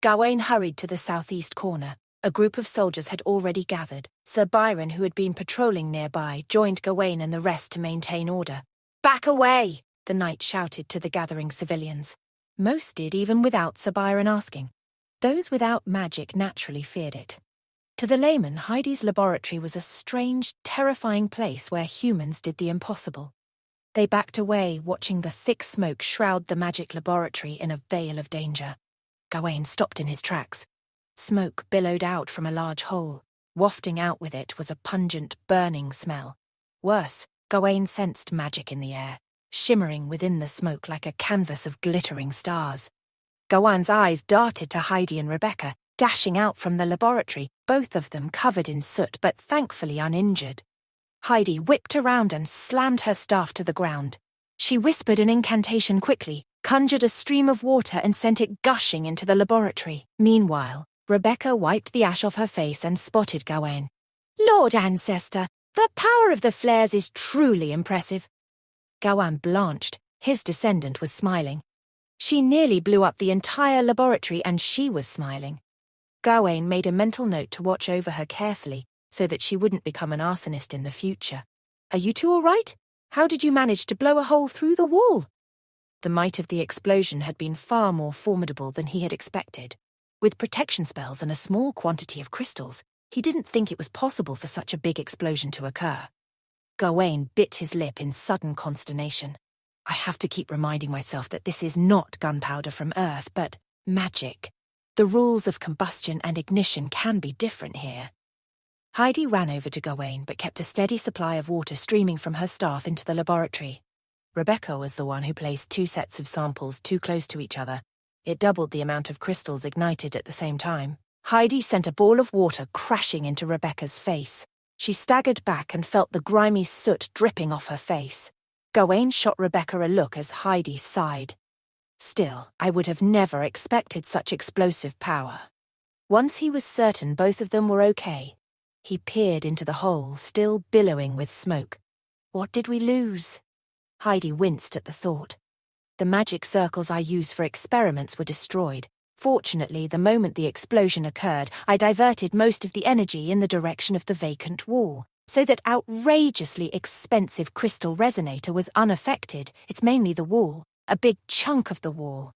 Gawain hurried to the southeast corner. A group of soldiers had already gathered. Sir Byron, who had been patrolling nearby, joined Gawain and the rest to maintain order. "Back away!" the knight shouted to the gathering civilians. Most did, even without Sir Byron asking. Those without magic naturally feared it. To the layman, Heidi's laboratory was a strange, terrifying place where humans did the impossible. They backed away, watching the thick smoke shroud the magic laboratory in a veil of danger. Gawain stopped in his tracks. Smoke billowed out from a large hole. Wafting out with it was a pungent, burning smell. Worse, Gawain sensed magic in the air, shimmering within the smoke like a canvas of glittering stars. Gawain's eyes darted to Heidi and Rebecca, dashing out from the laboratory, both of them covered in soot but thankfully uninjured. Heidi whipped around and slammed her staff to the ground. She whispered an incantation quickly, conjured a stream of water and sent it gushing into the laboratory. Meanwhile, Rebecca wiped the ash off her face and spotted Gawain. "Lord Ancestor, the power of the flares is truly impressive." Gawain blanched. His descendant was smiling. She nearly blew up the entire laboratory and she was smiling. Gawain made a mental note to watch over her carefully so that she wouldn't become an arsonist in the future. "Are you two all right? How did you manage to blow a hole through the wall?" The might of the explosion had been far more formidable than he had expected. With protection spells and a small quantity of crystals, he didn't think it was possible for such a big explosion to occur. Gawain bit his lip in sudden consternation. I have to keep reminding myself that this is not gunpowder from Earth, but magic. The rules of combustion and ignition can be different here. Heidi ran over to Gawain but kept a steady supply of water streaming from her staff into the laboratory. Rebecca was the one who placed 2 sets of samples too close to each other. It doubled the amount of crystals ignited at the same time. Heidi sent a ball of water crashing into Rebecca's face. She staggered back and felt the grimy soot dripping off her face. Gawain shot Rebecca a look as Heidi sighed. Still, I would have never expected such explosive power. Once he was certain both of them were okay, he peered into the hole, still billowing with smoke. What did we lose? Heidi winced at the thought. The magic circles I used for experiments were destroyed. Fortunately, the moment the explosion occurred, I diverted most of the energy in the direction of the vacant wall, so that outrageously expensive crystal resonator was unaffected. It's mainly the wall, a big chunk of the wall.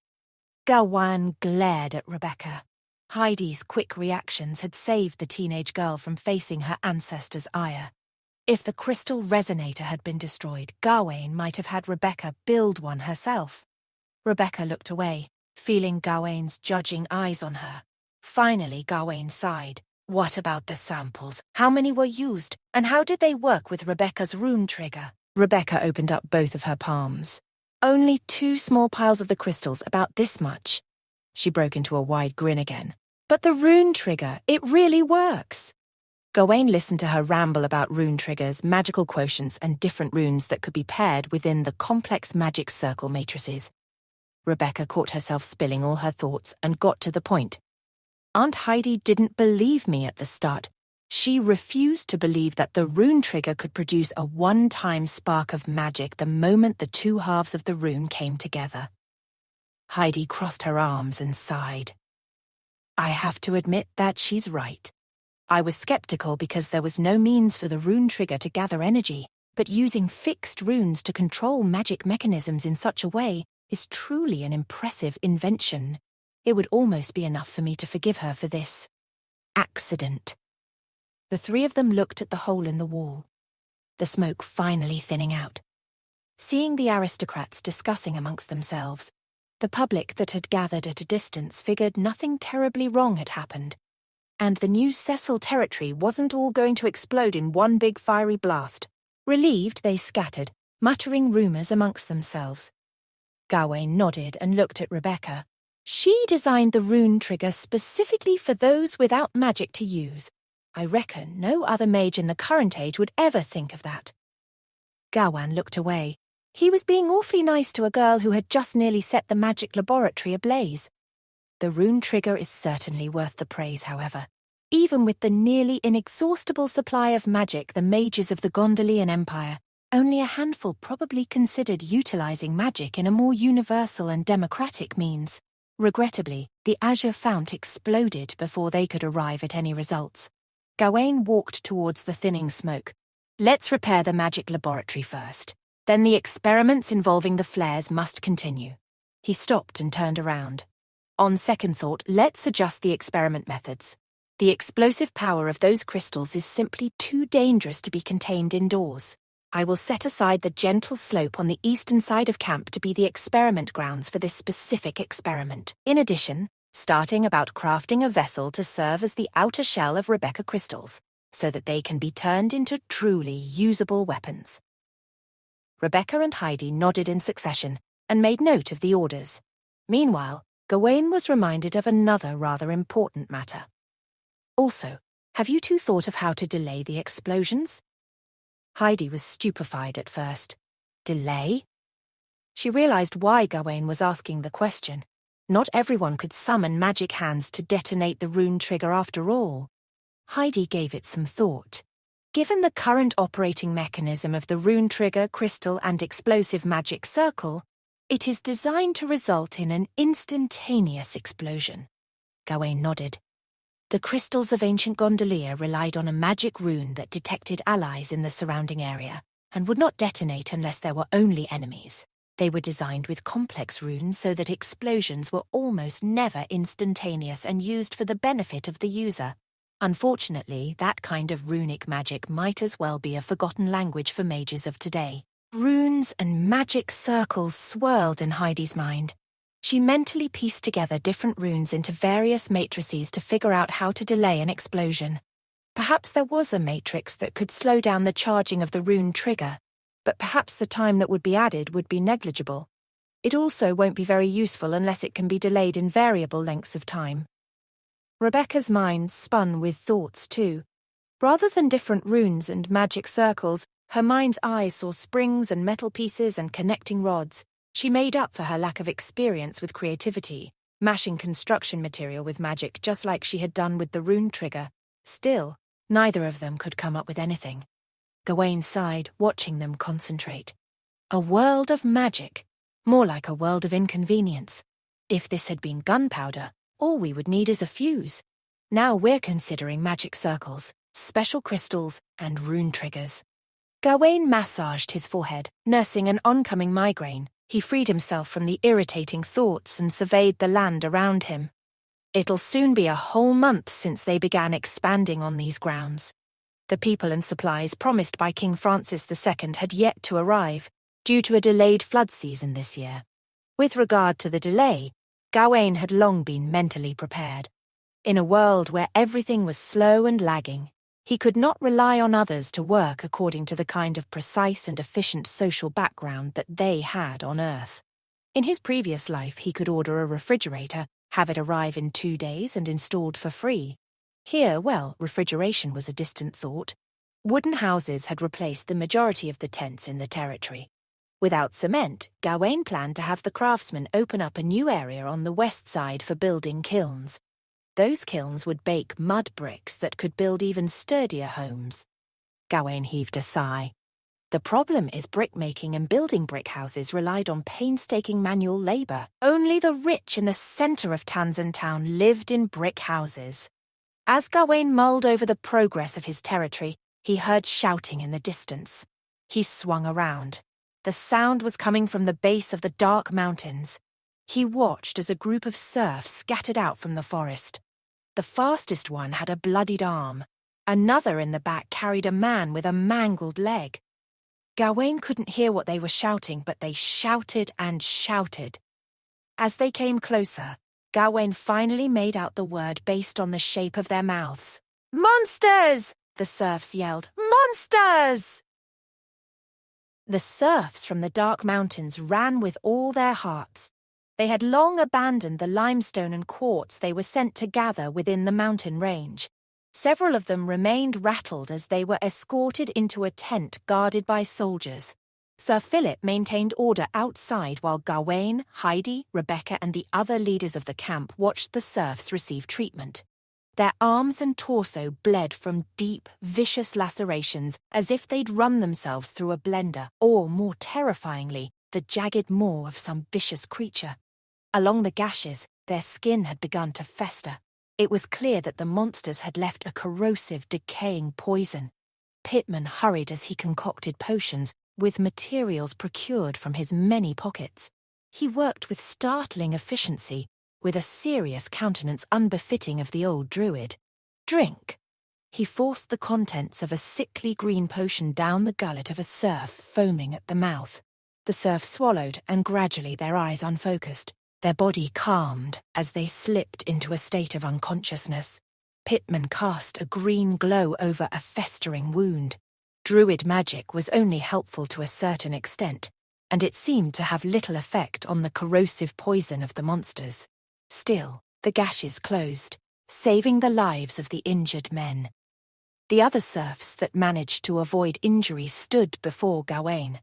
Gawain glared at Rebecca. Heidi's quick reactions had saved the teenage girl from facing her ancestors' ire. If the crystal resonator had been destroyed, Gawain might have had Rebecca build one herself. Rebecca looked away, feeling Gawain's judging eyes on her. Finally, Gawain sighed. What about the samples? How many were used? And how did they work with Rebecca's rune trigger? Rebecca opened up both of her palms. Only 2 small piles of the crystals, about this much. She broke into a wide grin again. But the rune trigger, it really works. Gawain listened to her ramble about rune triggers, magical quotients, and different runes that could be paired within the complex magic circle matrices. Rebecca caught herself spilling all her thoughts and got to the point. Aunt Heidi didn't believe me at the start. She refused to believe that the rune trigger could produce a one-time spark of magic the moment the 2 halves of the rune came together. Heidi crossed her arms and sighed. I have to admit that she's right. I was skeptical because there was no means for the rune trigger to gather energy, but using fixed runes to control magic mechanisms in such a way is truly an impressive invention. It would almost be enough for me to forgive her for this accident. The 3 of them looked at the hole in the wall, the smoke finally thinning out. Seeing the aristocrats discussing amongst themselves, the public that had gathered at a distance figured nothing terribly wrong had happened, and the new Cecil territory wasn't all going to explode in one big fiery blast. Relieved, they scattered, muttering rumours amongst themselves. Gawain nodded and looked at Rebecca. She designed the rune trigger specifically for those without magic to use. I reckon no other mage in the current age would ever think of that. Gawain looked away. He was being awfully nice to a girl who had just nearly set the magic laboratory ablaze. The rune trigger is certainly worth the praise, however. Even with the nearly inexhaustible supply of magic the mages of the Gondolian Empire, only a handful probably considered utilizing magic in a more universal and democratic means. Regrettably, the azure fount exploded before they could arrive at any results. Gawain walked towards the thinning smoke. Let's repair the magic laboratory first. Then the experiments involving the flares must continue. He stopped and turned around. On second thought, let's adjust the experiment methods. The explosive power of those crystals is simply too dangerous to be contained indoors. I will set aside the gentle slope on the eastern side of camp to be the experiment grounds for this specific experiment. In addition, starting about crafting a vessel to serve as the outer shell of Rebecca crystals, so that they can be turned into truly usable weapons. Rebecca and Heidi nodded in succession and made note of the orders. Meanwhile, Gawain was reminded of another rather important matter. Also, have you two thought of how to delay the explosions? Heidi was stupefied at first. Delay? She realized why Gawain was asking the question. Not everyone could summon magic hands to detonate the rune trigger after all. Heidi gave it some thought. Given the current operating mechanism of the rune trigger, crystal, and explosive magic circle, it is designed to result in an instantaneous explosion. Gawain nodded. The crystals of ancient Gondolier relied on a magic rune that detected allies in the surrounding area and would not detonate unless there were only enemies. They were designed with complex runes so that explosions were almost never instantaneous and used for the benefit of the user. Unfortunately, that kind of runic magic might as well be a forgotten language for mages of today. Runes and magic circles swirled in Heidi's mind. She mentally pieced together different runes into various matrices to figure out how to delay an explosion. Perhaps there was a matrix that could slow down the charging of the rune trigger, but perhaps the time that would be added would be negligible. It also won't be very useful unless it can be delayed in variable lengths of time. Rebecca's mind spun with thoughts too. Rather than different runes and magic circles, her mind's eye saw springs and metal pieces and connecting rods. She made up for her lack of experience with creativity, mashing construction material with magic just like she had done with the rune trigger. Still, neither of them could come up with anything. Gawain sighed, watching them concentrate. A world of magic, more like a world of inconvenience. If this had been gunpowder, all we would need is a fuse. Now we're considering magic circles, special crystals, and rune triggers. Gawain massaged his forehead, nursing an oncoming migraine. He freed himself from the irritating thoughts and surveyed the land around him. It'll soon be a whole month since they began expanding on these grounds. The people and supplies promised by King Francis II had yet to arrive, due to a delayed flood season this year. With regard to the delay, Gawain had long been mentally prepared. In a world where everything was slow and lagging, he could not rely on others to work according to the kind of precise and efficient social background that they had on Earth. In his previous life, he could order a refrigerator, have it arrive in 2 days and installed for free. Here, well, refrigeration was a distant thought. Wooden houses had replaced the majority of the tents in the territory. Without cement, Gawain planned to have the craftsmen open up a new area on the west side for building kilns. Those kilns would bake mud bricks that could build even sturdier homes. Gawain heaved a sigh. The problem is brick-making and building brick houses relied on painstaking manual labour. Only the rich in the centre of Tanzan town lived in brick houses. As Gawain mulled over the progress of his territory, he heard shouting in the distance. He swung around. The sound was coming from the base of the dark mountains. He watched as a group of serfs scattered out from the forest. The fastest one had a bloodied arm. Another in the back carried a man with a mangled leg. Gawain couldn't hear what they were shouting, but they shouted and shouted. As they came closer, Gawain finally made out the word based on the shape of their mouths. "Monsters!" the serfs yelled. "Monsters!" The serfs from the dark mountains ran with all their hearts. They had long abandoned the limestone and quartz they were sent to gather within the mountain range. Several of them remained rattled as they were escorted into a tent guarded by soldiers. Sir Philip maintained order outside while Gawain, Heidi, Rebecca and the other leaders of the camp watched the serfs receive treatment. Their arms and torso bled from deep, vicious lacerations as if they'd run themselves through a blender, or, more terrifyingly, the jagged maw of some vicious creature. Along the gashes, Their skin had begun to fester. It was clear that the monsters had left a corrosive, decaying poison. Pittman hurried as he concocted potions with materials procured from his many pockets. He worked with startling efficiency, with a serious countenance unbefitting of the old druid. Drink. He forced the contents of a sickly green potion down the gullet of a serf foaming at the mouth. The serf swallowed, and gradually their eyes unfocused. Their body calmed as they slipped into a state of unconsciousness. Pittman cast a green glow over a festering wound. Druid magic was only helpful to a certain extent, and it seemed to have little effect on the corrosive poison of the monsters. Still, the gashes closed, saving the lives of the injured men. The other serfs that managed to avoid injury stood before Gawain.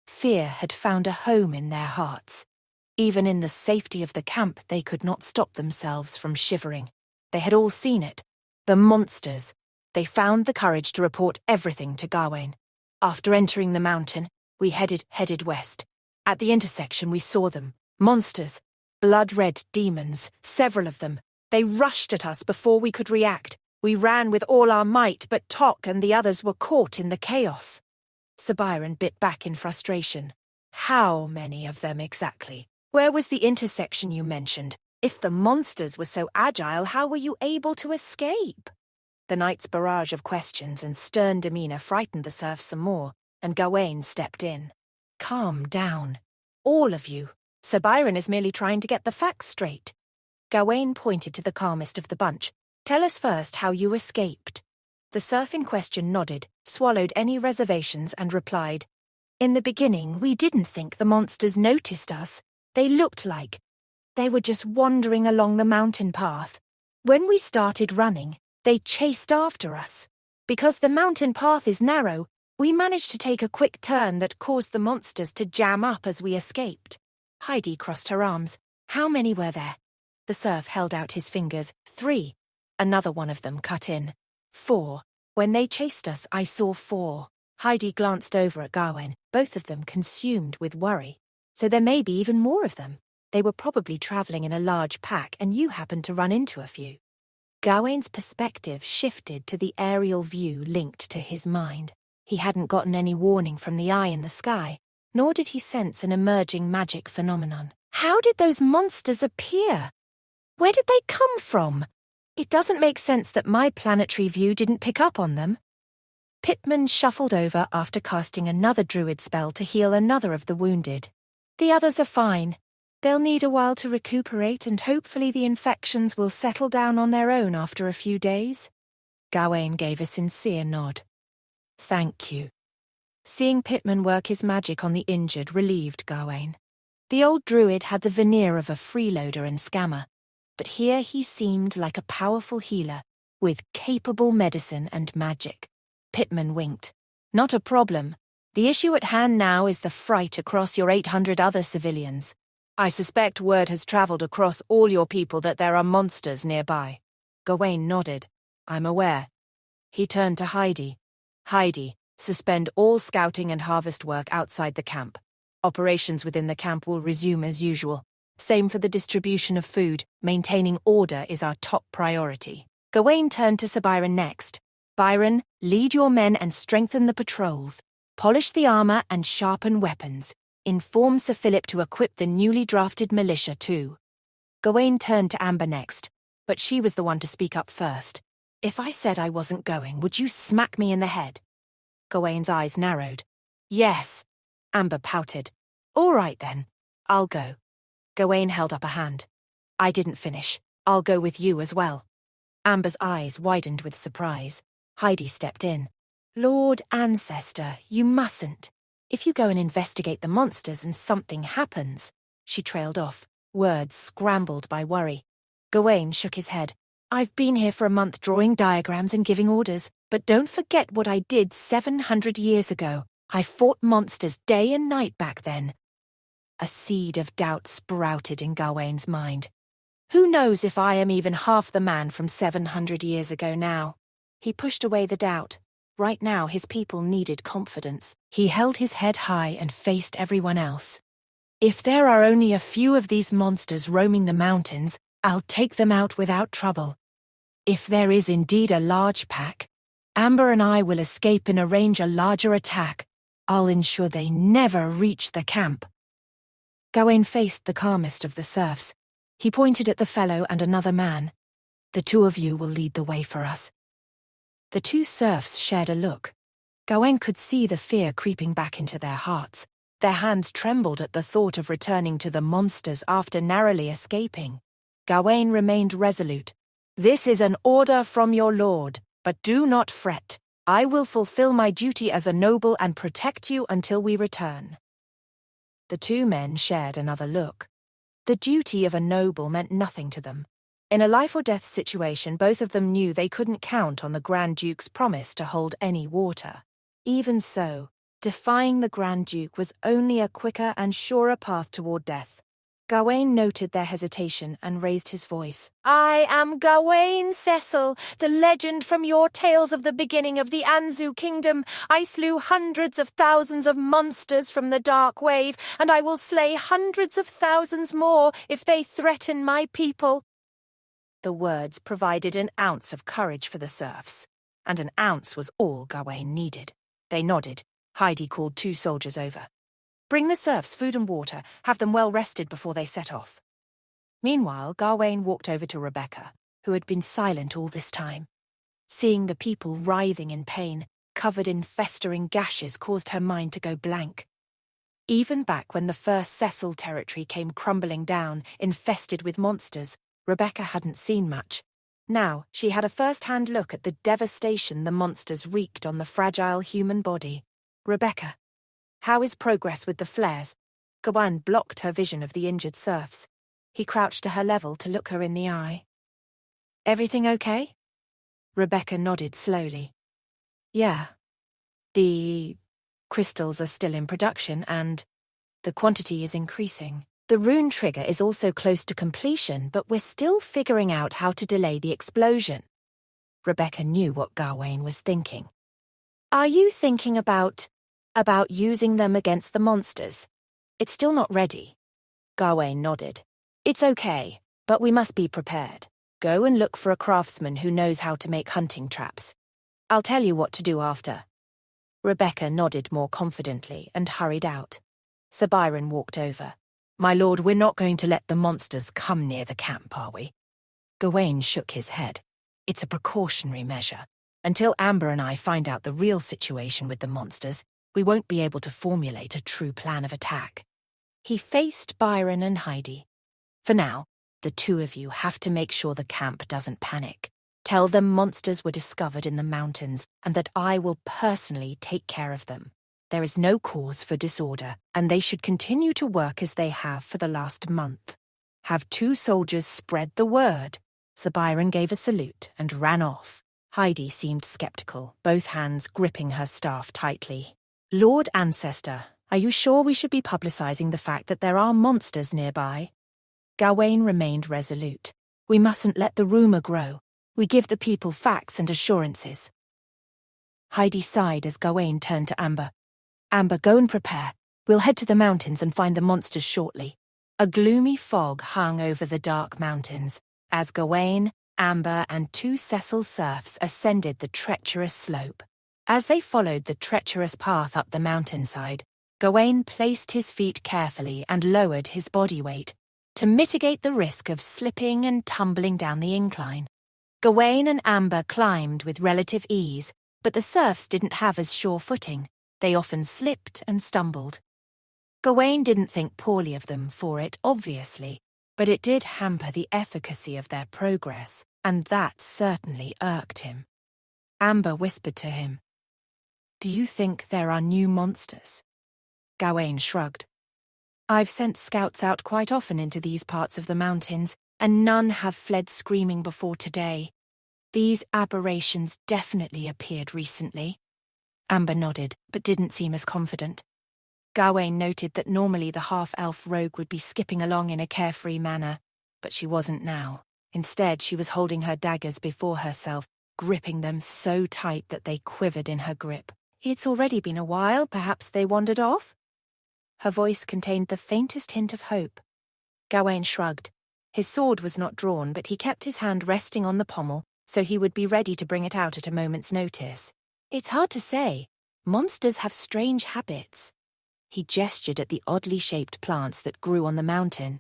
Fear had found a home in their hearts. Even in the safety of the camp, they could not stop themselves from shivering. They had all seen it. The monsters. They found the courage to report everything to Gawain. After entering the mountain, we headed west. At the intersection, we saw them. Monsters. Blood-red demons, several of them. They rushed at us before we could react. We ran with all our might, but Tok and the others were caught in the chaos. Sir Byron bit back in frustration. How many of them exactly? Where was the intersection you mentioned? If the monsters were so agile, how were you able to escape? The knight's barrage of questions and stern demeanour frightened the serfs some more, and Gawain stepped in. Calm down. All of you. Sir Byron is merely trying to get the facts straight. Gawain pointed to the calmest of the bunch. Tell us first how you escaped. The serf in question nodded, swallowed any reservations, and replied, In the beginning, we didn't think the monsters noticed us. They looked like they were just wandering along the mountain path. When we started running, they chased after us. Because the mountain path is narrow, we managed to take a quick turn that caused the monsters to jam up as we escaped. Heidi crossed her arms. How many were there? The serf held out his fingers. 3. Another one of them cut in. 4. When they chased us, I saw 4. Heidi glanced over at Gawain, both of them consumed with worry. So there may be even more of them. They were probably travelling in a large pack, and you happened to run into a few. Gawain's perspective shifted to the aerial view linked to his mind. He hadn't gotten any warning from the eye in the sky, nor did he sense an emerging magic phenomenon. How did those monsters appear? Where did they come from? It doesn't make sense that my planetary view didn't pick up on them. Pittman shuffled over after casting another druid spell to heal another of the wounded. The others are fine. They'll need a while to recuperate, and hopefully the infections will settle down on their own after a few days. Gawain gave a sincere nod. Thank you. Seeing Pittman work his magic on the injured relieved Gawain. The old druid had the veneer of a freeloader and scammer, but here he seemed like a powerful healer, with capable medicine and magic. Pittman winked. Not a problem. The issue at hand now is the fright across your 800 other civilians. I suspect word has travelled across all your people that there are monsters nearby. Gawain nodded. I'm aware. He turned to Heidi. Heidi, suspend all scouting and harvest work outside the camp. Operations within the camp will resume as usual. Same for the distribution of food. Maintaining order is our top priority. Gawain turned to Sir Byron next. Byron, lead your men and strengthen the patrols. Polish the armour and sharpen weapons. Inform Sir Philip to equip the newly drafted militia too. Gawain turned to Amber next, but she was the one to speak up first. If I said I wasn't going, would you smack me in the head? Gawain's eyes narrowed. Yes. Amber pouted. All right then. I'll go. Gawain held up a hand. I didn't finish. I'll go with you as well. Amber's eyes widened with surprise. Heidi stepped in. Lord Ancestor, you mustn't. If you go and investigate the monsters and something happens... She trailed off, words scrambled by worry. Gawain shook his head. I've been here for a month drawing diagrams and giving orders, but don't forget what I did 700 years ago. I fought monsters day and night back then. A seed of doubt sprouted in Gawain's mind. Who knows if I am even half the man from 700 years ago now? He pushed away the doubt. Right now, his people needed confidence. He held his head high and faced everyone else. If there are only a few of these monsters roaming the mountains, I'll take them out without trouble. If there is indeed a large pack, Amber and I will escape and arrange a larger attack. I'll ensure they never reach the camp." Gawain faced the calmest of the serfs. He pointed at the fellow and another man. "The two of you will lead the way for us." The two serfs shared a look. Gawain could see the fear creeping back into their hearts. Their hands trembled at the thought of returning to the monsters after narrowly escaping. Gawain remained resolute. "This is an order from your lord, but do not fret. I will fulfill my duty as a noble and protect you until we return." The two men shared another look. The duty of a noble meant nothing to them. In a life-or-death situation, both of them knew they couldn't count on the Grand Duke's promise to hold any water. Even so, defying the Grand Duke was only a quicker and surer path toward death. Gawain noted their hesitation and raised his voice. "I am Gawain Cecil, the legend from your tales of the beginning of the Anzu kingdom. I slew hundreds of thousands of monsters from the Dark Wave, and I will slay hundreds of thousands more if they threaten my people." The words provided an ounce of courage for the serfs, and an ounce was all Gawain needed. They nodded. Heidi called two soldiers over. "Bring the serfs food and water, have them well rested before they set off." Meanwhile, Gawain walked over to Rebecca, who had been silent all this time. Seeing the people writhing in pain, covered in festering gashes, caused her mind to go blank. Even back when the first Cecil territory came crumbling down, infested with monsters, Rebecca hadn't seen much. Now, she had a first-hand look at the devastation the monsters wreaked on the fragile human body. "Rebecca, how is progress with the flares?" Gawain blocked her vision of the injured serfs. He crouched to her level to look her in the eye. "Everything okay?" Rebecca nodded slowly. "Yeah. The crystals are still in production and the quantity is increasing. The rune trigger is also close to completion, but we're still figuring out how to delay the explosion." Rebecca knew what Gawain was thinking. "Are you thinking about using them against the monsters? It's still not ready." Gawain nodded. "It's okay, but we must be prepared. Go and look for a craftsman who knows how to make hunting traps. I'll tell you what to do after." Rebecca nodded more confidently and hurried out. Sir Byron walked over. "My lord, we're not going to let the monsters come near the camp, are we?" Gawain shook his head. "It's a precautionary measure. Until Amber and I find out the real situation with the monsters, we won't be able to formulate a true plan of attack." He faced Byron and Heidi. "For now, the two of you have to make sure the camp doesn't panic. Tell them monsters were discovered in the mountains and that I will personally take care of them. There is no cause for disorder, and they should continue to work as they have for the last month. Have two soldiers spread the word." Sir Byron gave a salute and ran off. Heidi seemed skeptical, both hands gripping her staff tightly. "Lord Ancestor, are you sure we should be publicizing the fact that there are monsters nearby?" Gawain remained resolute. "We mustn't let the rumor grow. We give the people facts and assurances." Heidi sighed as Gawain turned to Amber. "Amber, go and prepare. We'll head to the mountains and find the monsters shortly." A gloomy fog hung over the dark mountains as Gawain, Amber, and two Cecil serfs ascended the treacherous slope. As they followed the treacherous path up the mountainside, Gawain placed his feet carefully and lowered his body weight to mitigate the risk of slipping and tumbling down the incline. Gawain and Amber climbed with relative ease, but the serfs didn't have as sure footing. They often slipped and stumbled. Gawain didn't think poorly of them for it, obviously, but it did hamper the efficacy of their progress, and that certainly irked him. Amber whispered to him, "Do you think there are new monsters?" Gawain shrugged. "I've sent scouts out quite often into these parts of the mountains, and none have fled screaming before today. These aberrations definitely appeared recently." Amber nodded, but didn't seem as confident. Gawain noted that normally the half-elf rogue would be skipping along in a carefree manner, but she wasn't now. Instead, she was holding her daggers before herself, gripping them so tight that they quivered in her grip. "It's already been a while, perhaps they wandered off?" Her voice contained the faintest hint of hope. Gawain shrugged. His sword was not drawn, but he kept his hand resting on the pommel, so he would be ready to bring it out at a moment's notice. It's hard to say. Monsters have strange habits. He gestured at the oddly shaped plants that grew on the mountain.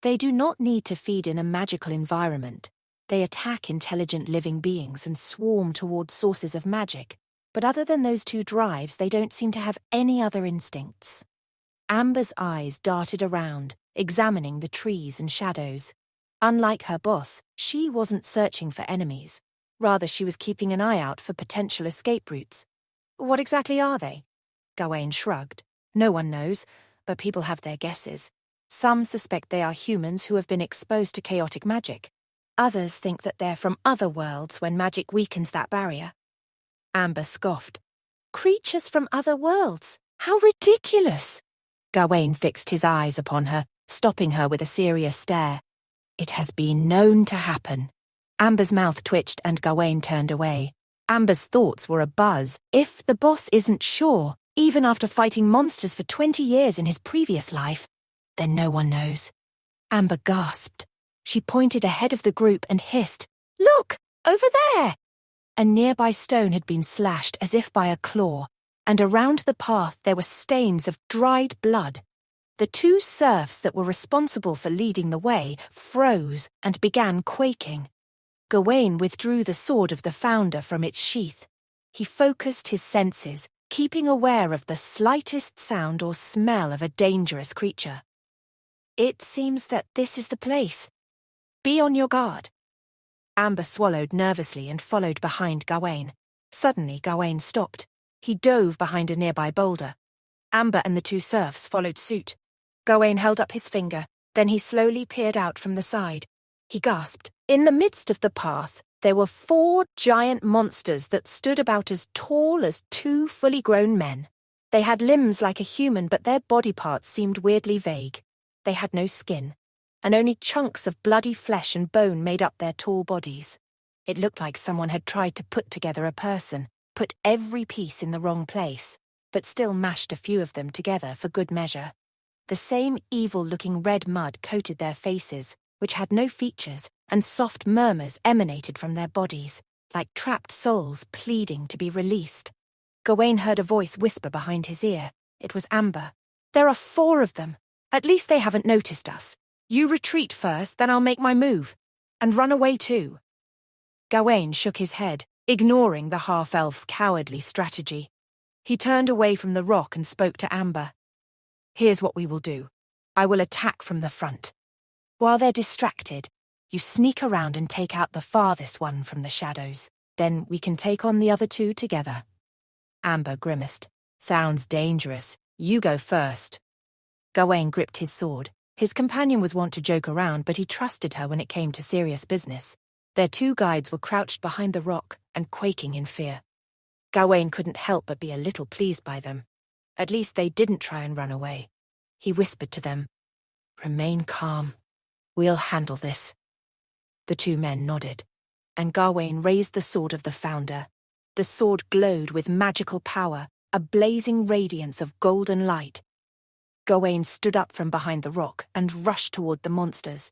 They do not need to feed in a magical environment. They attack intelligent living beings and swarm toward sources of magic. But other than those two drives, they don't seem to have any other instincts. Amber's eyes darted around, examining the trees and shadows. Unlike her boss, she wasn't searching for enemies. Rather, she was keeping an eye out for potential escape routes. What exactly are they? Gawain shrugged. No one knows, but people have their guesses. Some suspect they are humans who have been exposed to chaotic magic. Others think that they're from other worlds when magic weakens that barrier. Amber scoffed. Creatures from other worlds? How ridiculous! Gawain fixed his eyes upon her, stopping her with a serious stare. It has been known to happen. Amber's mouth twitched and Gawain turned away. Amber's thoughts were abuzz. If the boss isn't sure, even after fighting monsters for 20 years in his previous life, then no one knows. Amber gasped. She pointed ahead of the group and hissed, "Look! Over there!" A nearby stone had been slashed as if by a claw, and around the path there were stains of dried blood. The two serfs that were responsible for leading the way froze and began quaking. Gawain withdrew the sword of the founder from its sheath. He focused his senses, keeping aware of the slightest sound or smell of a dangerous creature. It seems that this is the place. Be on your guard. Amber swallowed nervously and followed behind Gawain. Suddenly, Gawain stopped. He dove behind a nearby boulder. Amber and the two serfs followed suit. Gawain held up his finger, then he slowly peered out from the side. He gasped. In the midst of the path, there were 4 giant monsters that stood about as tall as 2 fully grown men. They had limbs like a human, but their body parts seemed weirdly vague. They had no skin, and only chunks of bloody flesh and bone made up their tall bodies. It looked like someone had tried to put together a person, put every piece in the wrong place, but still mashed a few of them together for good measure. The same evil-looking red mud coated their faces, which had no features, and soft murmurs emanated from their bodies, like trapped souls pleading to be released. Gawain heard a voice whisper behind his ear. It was Amber. "There are 4 of them. At least they haven't noticed us. You retreat first, then I'll make my move. And run away too." Gawain shook his head, ignoring the half-elf's cowardly strategy. He turned away from the rock and spoke to Amber. "Here's what we will do. I will attack from the front. While they're distracted, you sneak around and take out the farthest one from the shadows. Then we can take on the other 2 together." Amber grimaced. "Sounds dangerous. You go first." Gawain gripped his sword. His companion was wont to joke around, but he trusted her when it came to serious business. Their 2 guides were crouched behind the rock and quaking in fear. Gawain couldn't help but be a little pleased by them. At least they didn't try and run away. He whispered to them, "Remain calm. We'll handle this." The 2 men nodded, and Gawain raised the sword of the founder. The sword glowed with magical power, a blazing radiance of golden light. Gawain stood up from behind the rock and rushed toward the monsters.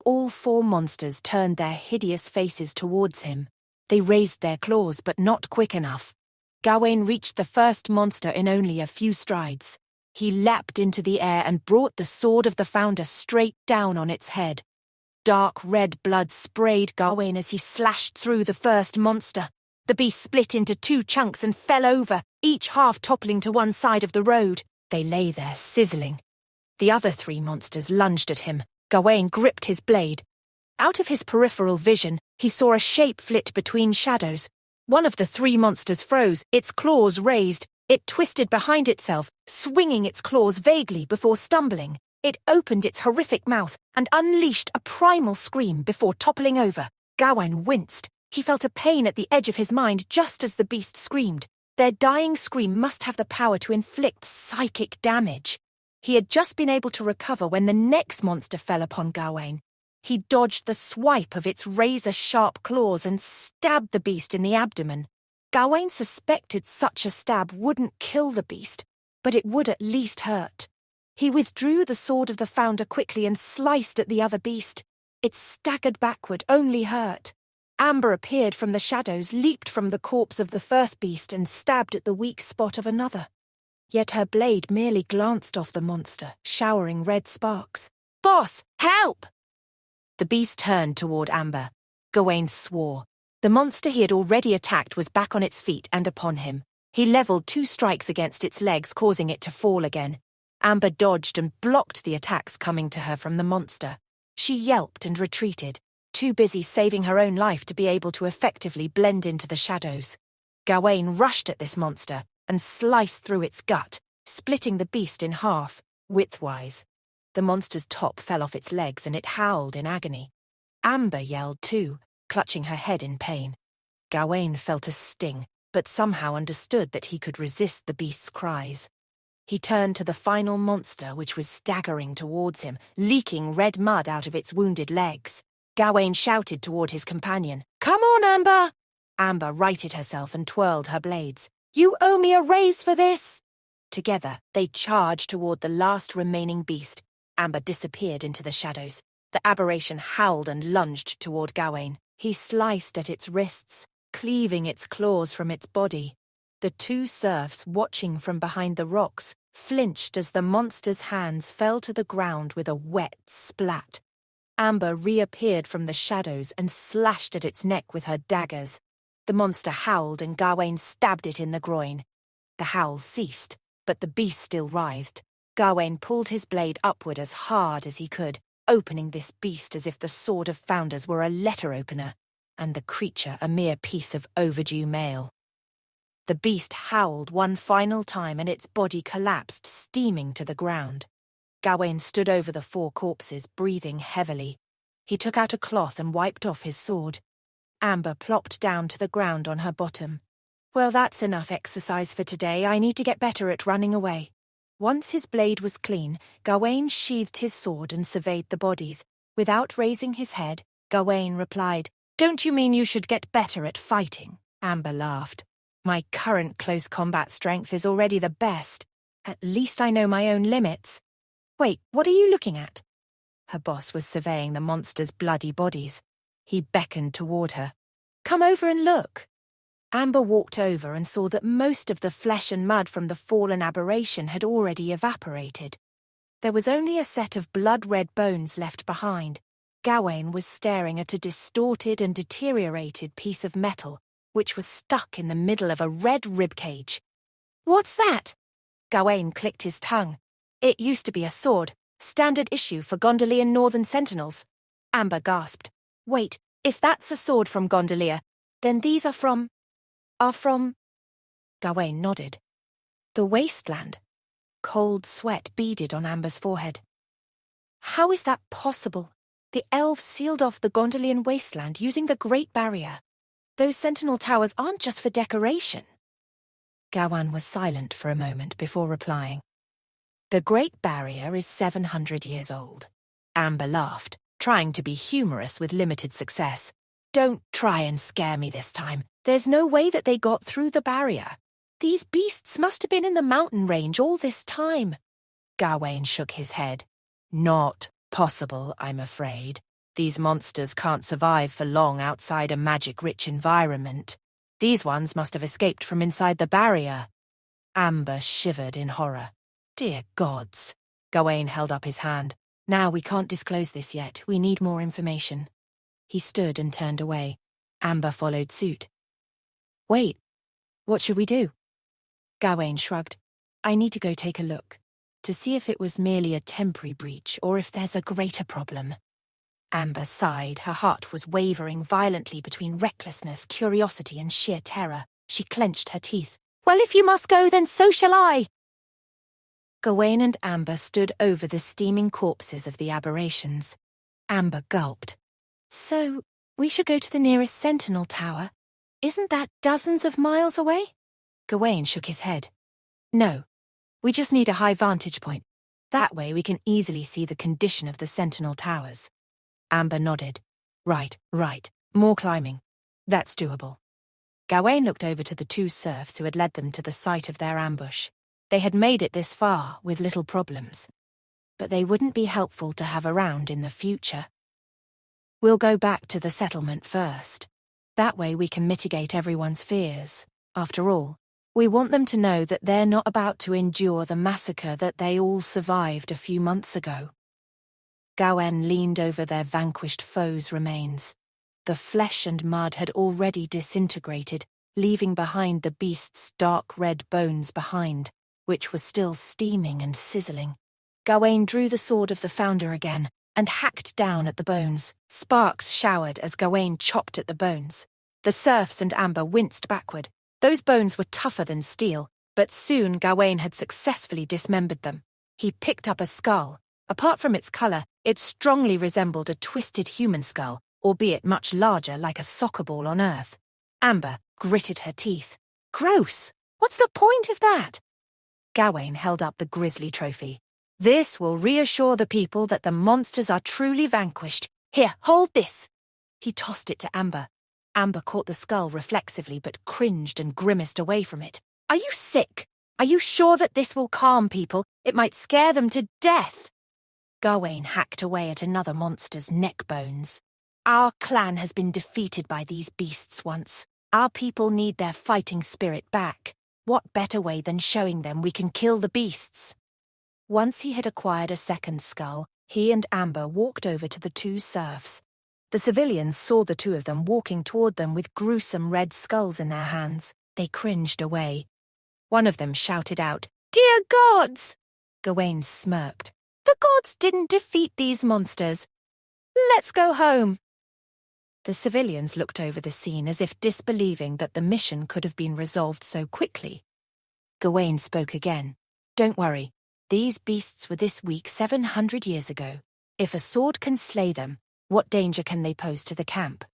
All 4 monsters turned their hideous faces towards him. They raised their claws, but not quick enough. Gawain reached the first monster in only a few strides. He leapt into the air and brought the sword of the founder straight down on its head. Dark red blood sprayed Gawain as he slashed through the first monster. The beast split into 2 chunks and fell over, each half toppling to one side of the road. They lay there sizzling. The other 3 monsters lunged at him. Gawain gripped his blade. Out of his peripheral vision, he saw a shape flit between shadows. One of the 3 monsters froze, its claws raised. It twisted behind itself, swinging its claws vaguely before stumbling. It opened its horrific mouth and unleashed a primal scream before toppling over. Gawain winced. He felt a pain at the edge of his mind just as the beast screamed. Their dying scream must have the power to inflict psychic damage. He had just been able to recover when the next monster fell upon Gawain. He dodged the swipe of its razor-sharp claws and stabbed the beast in the abdomen. Gawain suspected such a stab wouldn't kill the beast, but it would at least hurt. He withdrew the sword of the founder quickly and sliced at the other beast. It staggered backward, only hurt. Amber appeared from the shadows, leaped from the corpse of the first beast and stabbed at the weak spot of another. Yet her blade merely glanced off the monster, showering red sparks. "Boss, help!" The beast turned toward Amber. Gawain swore. The monster he had already attacked was back on its feet and upon him. He leveled 2 strikes against its legs, causing it to fall again. Amber dodged and blocked the attacks coming to her from the monster. She yelped and retreated, too busy saving her own life to be able to effectively blend into the shadows. Gawain rushed at this monster and sliced through its gut, splitting the beast in half, widthwise. The monster's top fell off its legs and it howled in agony. Amber yelled too, clutching her head in pain. Gawain felt a sting, but somehow understood that he could resist the beast's cries. He turned to the final monster, which was staggering towards him, leaking red mud out of its wounded legs. Gawain shouted toward his companion, "Come on, Amber!" Amber righted herself and twirled her blades. "You owe me a raise for this!" Together, they charged toward the last remaining beast. Amber disappeared into the shadows. The aberration howled and lunged toward Gawain. He sliced at its wrists, cleaving its claws from its body. The 2 serfs, watching from behind the rocks, flinched as the monster's hands fell to the ground with a wet splat. Amber reappeared from the shadows and slashed at its neck with her daggers. The monster howled and Gawain stabbed it in the groin. The howl ceased, but the beast still writhed. Gawain pulled his blade upward as hard as he could, opening this beast as if the Sword of Founders were a letter opener, and the creature a mere piece of overdue mail. The beast howled one final time and its body collapsed, steaming to the ground. Gawain stood over the 4 corpses, breathing heavily. He took out a cloth and wiped off his sword. Amber plopped down to the ground on her bottom. "Well, that's enough exercise for today. I need to get better at running away." Once his blade was clean, Gawain sheathed his sword and surveyed the bodies. Without raising his head, Gawain replied, "Don't you mean you should get better at fighting?" Amber laughed. "My current close combat strength is already the best. At least I know my own limits." "Wait, what are you looking at?" Her boss was surveying the monster's bloody bodies. He beckoned toward her. "Come over and look." Amber walked over and saw that most of the flesh and mud from the fallen aberration had already evaporated. There was only a set of blood-red bones left behind. Gawain was staring at a distorted and deteriorated piece of metal, which was stuck in the middle of a red ribcage. "What's that?" Gawain clicked his tongue. "It used to be a sword, standard issue for Gondolian Northern Sentinels." Amber gasped. "Wait, if that's a sword from Gondolia, then these are from... Gawain nodded. "The Wasteland." Cold sweat beaded on Amber's forehead. "How is that possible? The elves sealed off the Gondolian Wasteland using the Great Barrier. Those sentinel towers aren't just for decoration." Gawain was silent for a moment before replying. "The Great Barrier is 700 years old." Amber laughed, trying to be humorous with limited success. "Don't try and scare me this time. There's no way that they got through the barrier. These beasts must have been in the mountain range all this time." Gawain shook his head. "Not possible, I'm afraid. These monsters can't survive for long outside a magic-rich environment. These ones must have escaped from inside the barrier." Amber shivered in horror. "Dear gods." Gawain held up his hand. "Now we can't disclose this yet. We need more information." He stood and turned away. Amber followed suit. "Wait, what should we do?" Gawain shrugged. "I need to go take a look, to see if it was merely a temporary breach or if there's a greater problem." Amber sighed. Her heart was wavering violently between recklessness, curiosity, and sheer terror. She clenched her teeth. "Well, if you must go, then so shall I." Gawain and Amber stood over the steaming corpses of the aberrations. Amber gulped. "So, we should go to the nearest sentinel tower? Isn't that dozens of miles away?" Gawain shook his head. "No, we just need a high vantage point. That way we can easily see the condition of the sentinel towers." Amber nodded. Right. More climbing. That's doable." Gawain looked over to the 2 serfs who had led them to the site of their ambush. They had made it this far with little problems. but they wouldn't be helpful to have around in the future. We'll go back to the settlement first. That way we can mitigate everyone's fears. After all, we want them to know that they're not about to endure the massacre that they all survived a few months ago. Gawain leaned over their vanquished foes' remains. The flesh and mud had already disintegrated, leaving behind the beast's dark red bones behind, which was still steaming and sizzling. Gawain drew the sword of the founder again and hacked down at the bones. Sparks showered as Gawain chopped at the bones. The serfs and Amber winced backward. Those bones were tougher than steel, but soon Gawain had successfully dismembered them. He picked up a skull. Apart from its colour, it strongly resembled a twisted human skull, albeit much larger, like a soccer ball on earth. Amber gritted her teeth. Gross! What's the point of that? Gawain held up the grisly trophy. This will reassure the people that the monsters are truly vanquished. Here, hold this. He tossed it to Amber. Amber caught the skull reflexively but cringed and grimaced away from it. Are you sick? Are you sure that this will calm people? It might scare them to death. Gawain hacked away at another monster's neck bones. Our clan has been defeated by these beasts once. Our people need their fighting spirit back. What better way than showing them we can kill the beasts? Once he had acquired a second skull, he and Amber walked over to the two serfs. The civilians saw the two of them walking toward them with gruesome red skulls in their hands. They cringed away. One of them shouted out, "Dear gods!" Gawain smirked. The gods didn't defeat these monsters. Let's go home. The civilians looked over the scene as if disbelieving that the mission could have been resolved so quickly. Gawain spoke again. Don't worry. These beasts were this weak 700 years ago. If a sword can slay them, what danger can they pose to the camp?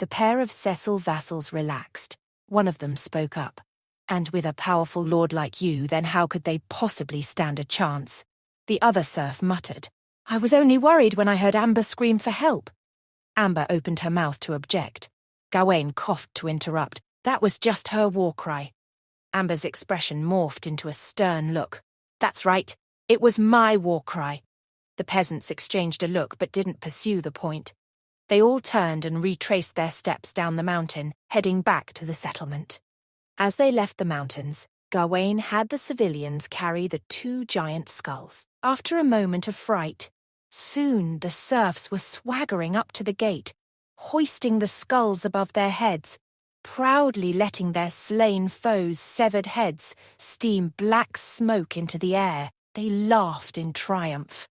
The pair of Cecil vassals relaxed. One of them spoke up. And with a powerful lord like you, then how could they possibly stand a chance? The other serf muttered. I was only worried when I heard Amber scream for help. Amber opened her mouth to object. Gawain coughed to interrupt. That was just her war cry. Amber's expression morphed into a stern look. That's right. It was my war cry. The peasants exchanged a look but didn't pursue the point. They all turned and retraced their steps down the mountain, heading back to the settlement. As they left the mountains, Gawain had the civilians carry the two giant skulls. After a moment of fright, soon the serfs were swaggering up to the gate, hoisting the skulls above their heads, proudly letting their slain foes' severed heads steam black smoke into the air. They laughed in triumph.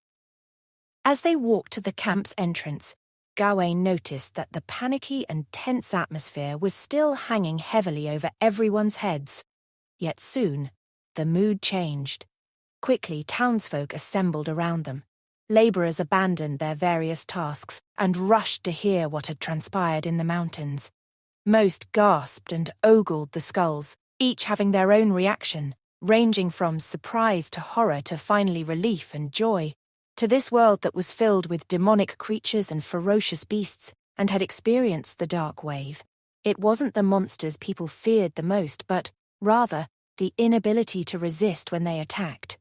As they walked to the camp's entrance, Gawain noticed that the panicky and tense atmosphere was still hanging heavily over everyone's heads. Yet soon, the mood changed. Quickly, townsfolk assembled around them. Labourers abandoned their various tasks and rushed to hear what had transpired in the mountains. Most gasped and ogled the skulls, each having their own reaction, ranging from surprise to horror to finally relief and joy. To this world that was filled with demonic creatures and ferocious beasts and had experienced the Dark Wave, it wasn't the monsters people feared the most, but, rather, the inability to resist when they attacked.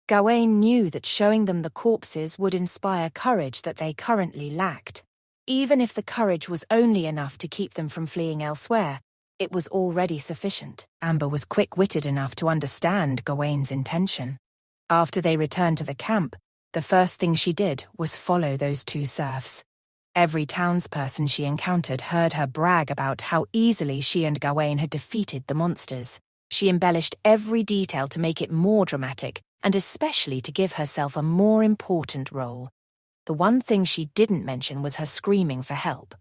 Gawain knew that showing them the corpses would inspire courage that they currently lacked. Even if the courage was only enough to keep them from fleeing elsewhere, it was already sufficient. Amber was quick-witted enough to understand Gawain's intention. After they returned to the camp, the first thing she did was follow those two serfs. Every townsperson she encountered heard her brag about how easily she and Gawain had defeated the monsters. She embellished every detail to make it more dramatic, and especially to give herself a more important role. The one thing she didn't mention was her screaming for help.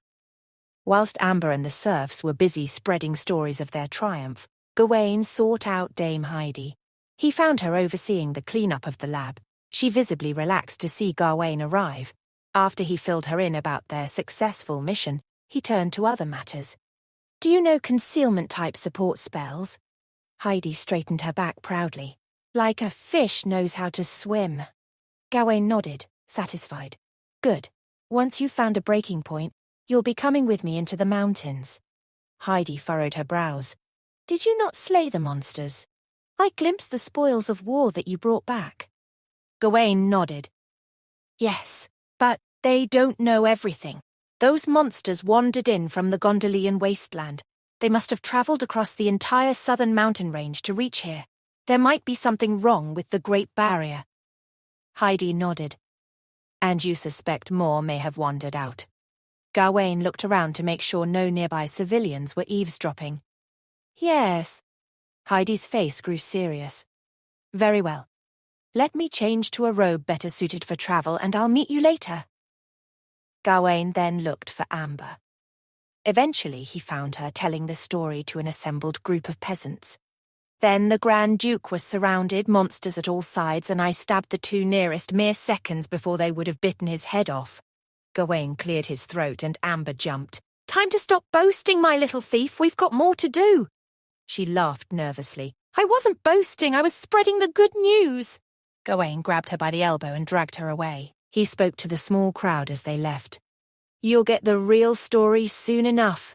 Whilst Amber and the serfs were busy spreading stories of their triumph, Gawain sought out Dame Heidi. He found her overseeing the cleanup of the lab. She visibly relaxed to see Gawain arrive. After he filled her in about their successful mission, he turned to other matters. Do you know concealment-type support spells? Heidi straightened her back proudly. Like a fish knows how to swim. Gawain nodded, satisfied. Good. Once you've found a breaking point, you'll be coming with me into the mountains. Heidi furrowed her brows. Did you not slay the monsters? I glimpsed the spoils of war that you brought back. Gawain nodded. Yes, but they don't know everything. Those monsters wandered in from the Gondolian wasteland. They must have travelled across the entire southern mountain range to reach here. There might be something wrong with the Great Barrier. Heidi nodded. And you suspect more may have wandered out. Gawain looked around to make sure no nearby civilians were eavesdropping. Yes. Heidi's face grew serious. Very well. Let me change to a robe better suited for travel, and I'll meet you later. Gawain then looked for Amber. Eventually he found her telling the story to an assembled group of peasants. Then the Grand Duke was surrounded, monsters at all sides, and I stabbed the two nearest mere seconds before they would have bitten his head off. Gawain cleared his throat and Amber jumped. Time to stop boasting, my little thief. We've got more to do. She laughed nervously. I wasn't boasting. I was spreading the good news. Gawain grabbed her by the elbow and dragged her away. He spoke to the small crowd as they left. You'll get the real story soon enough.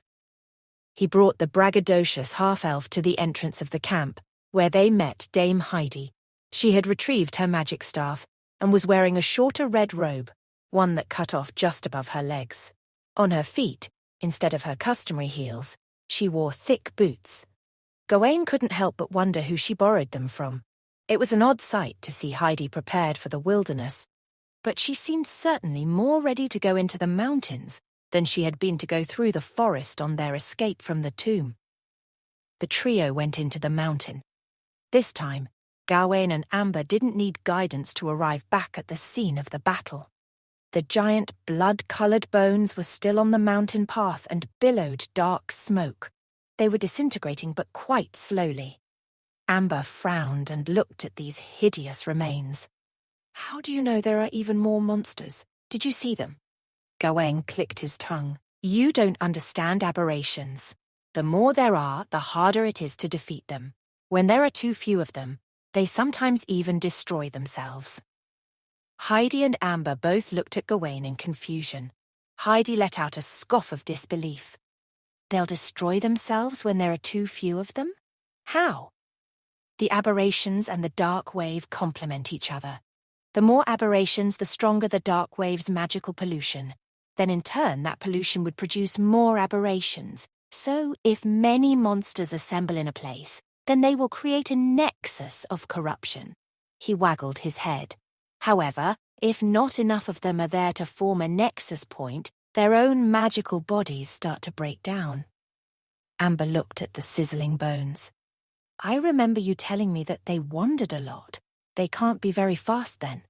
He brought the braggadocious half-elf to the entrance of the camp, where they met Dame Heidi. She had retrieved her magic staff and was wearing a shorter red robe, one that cut off just above her legs. On her feet, instead of her customary heels, she wore thick boots. Gawain couldn't help but wonder who she borrowed them from. It was an odd sight to see Heidi prepared for the wilderness, but she seemed certainly more ready to go into the mountains than she had been to go through the forest on their escape from the tomb. The trio went into the mountain. This time, Gawain and Amber didn't need guidance to arrive back at the scene of the battle. The giant blood-coloured bones were still on the mountain path and billowed dark smoke. They were disintegrating, but quite slowly. Amber frowned and looked at these hideous remains. How do you know there are even more monsters? Did you see them? Gawain clicked his tongue. You don't understand aberrations. The more there are, the harder it is to defeat them. When there are too few of them, they sometimes even destroy themselves. Heidi and Amber both looked at Gawain in confusion. Heidi let out a scoff of disbelief. They'll destroy themselves when there are too few of them? How? The aberrations and the dark wave complement each other. The more aberrations, the stronger the dark wave's magical pollution. Then in turn, that pollution would produce more aberrations. So, if many monsters assemble in a place, then they will create a nexus of corruption. He waggled his head. However, if not enough of them are there to form a nexus point, their own magical bodies start to break down. Amber looked at the sizzling bones. I remember you telling me that they wandered a lot. They can't be very fast then.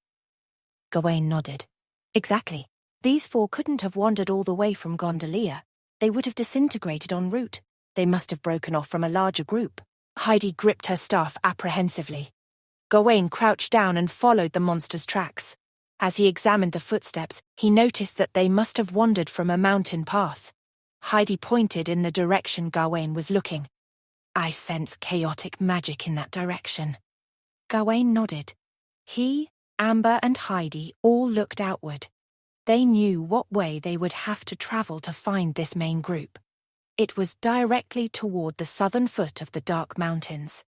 Gawain nodded. Exactly. These four couldn't have wandered all the way from Gondolia. They would have disintegrated en route. They must have broken off from a larger group. Heidi gripped her staff apprehensively. Gawain crouched down and followed the monster's tracks. As he examined the footsteps, he noticed that they must have wandered from a mountain path. Heidi pointed in the direction Gawain was looking. I sense chaotic magic in that direction. Gawain nodded. He, Amber and Heidi all looked outward. They knew what way they would have to travel to find this main group. It was directly toward the southern foot of the Dark Mountains.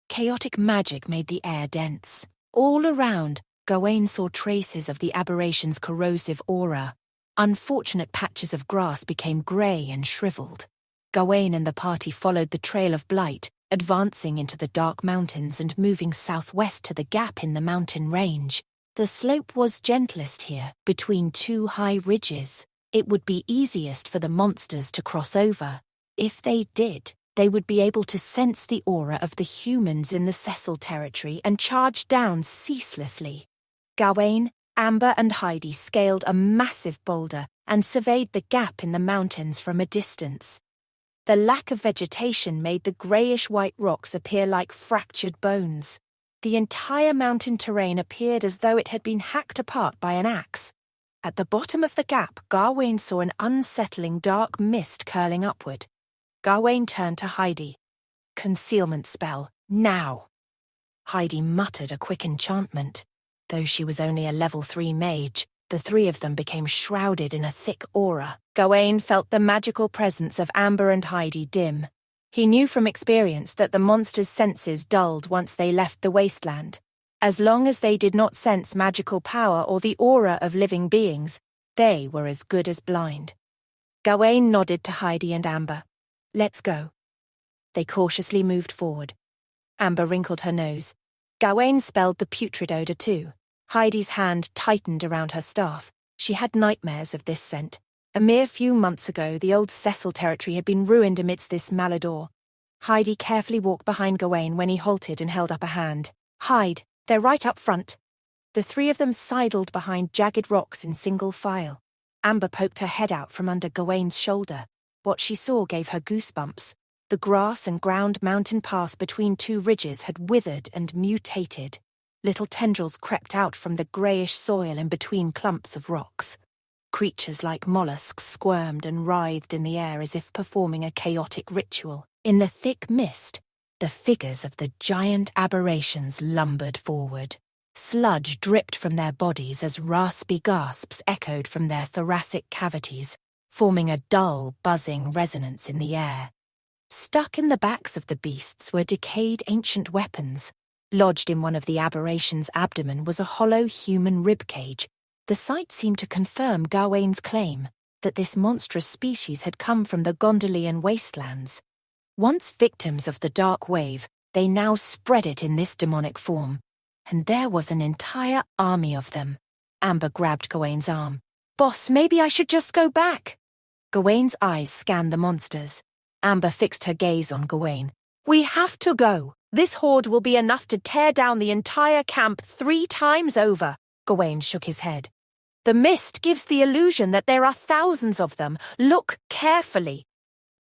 Chaotic magic made the air dense. All around, Gawain saw traces of the aberration's corrosive aura. Unfortunate patches of grass became grey and shriveled. Gawain and the party followed the trail of blight, advancing into the Dark Mountains and moving southwest to the gap in the mountain range. The slope was gentlest here, between two high ridges. It would be easiest for the monsters to cross over. If they did, they would be able to sense the aura of the humans in the Cecil territory and charge down ceaselessly. Gawain, Amber and Heidi scaled a massive boulder and surveyed the gap in the mountains from a distance. The lack of vegetation made the greyish-white rocks appear like fractured bones. The entire mountain terrain appeared as though it had been hacked apart by an axe. At the bottom of the gap, Gawain saw an unsettling dark mist curling upward. Gawain turned to Heidi. Concealment spell, now. Heidi muttered a quick enchantment. Though she was only a level 3 mage, the three of them became shrouded in a thick aura. Gawain felt the magical presence of Amber and Heidi dim. He knew from experience that the monster's senses dulled once they left the wasteland. As long as they did not sense magical power or the aura of living beings, they were as good as blind. Gawain nodded to Heidi and Amber. "Let's go." They cautiously moved forward. Amber wrinkled her nose. Gawain spelled the putrid odor too. Heidi's hand tightened around her staff. She had nightmares of this scent. A mere few months ago, the old Cecil territory had been ruined amidst this malodor. Heidi carefully walked behind Gawain when he halted and held up a hand. "Hide, they're right up front." The three of them sidled behind jagged rocks in single file. Amber poked her head out from under Gawain's shoulder. What she saw gave her goosebumps. The grass and ground mountain path between two ridges had withered and mutated. Little tendrils crept out from the greyish soil in between clumps of rocks. Creatures like mollusks squirmed and writhed in the air as if performing a chaotic ritual. In the thick mist, the figures of the giant aberrations lumbered forward. Sludge dripped from their bodies as raspy gasps echoed from their thoracic cavities, forming a dull, buzzing resonance in the air. Stuck in the backs of the beasts were decayed ancient weapons. Lodged in one of the aberrations' abdomen was a hollow human ribcage. The sight seemed to confirm Gawain's claim that this monstrous species had come from the Gondolian wastelands. Once victims of the dark wave, they now spread it in this demonic form. And there was an entire army of them. Amber grabbed Gawain's arm. "Boss, maybe I should just go back." Gawain's eyes scanned the monsters. Amber fixed her gaze on Gawain. "We have to go. This horde will be enough to tear down the entire camp 3 times over." Gawain shook his head. "The mist gives the illusion that there are thousands of them. Look carefully."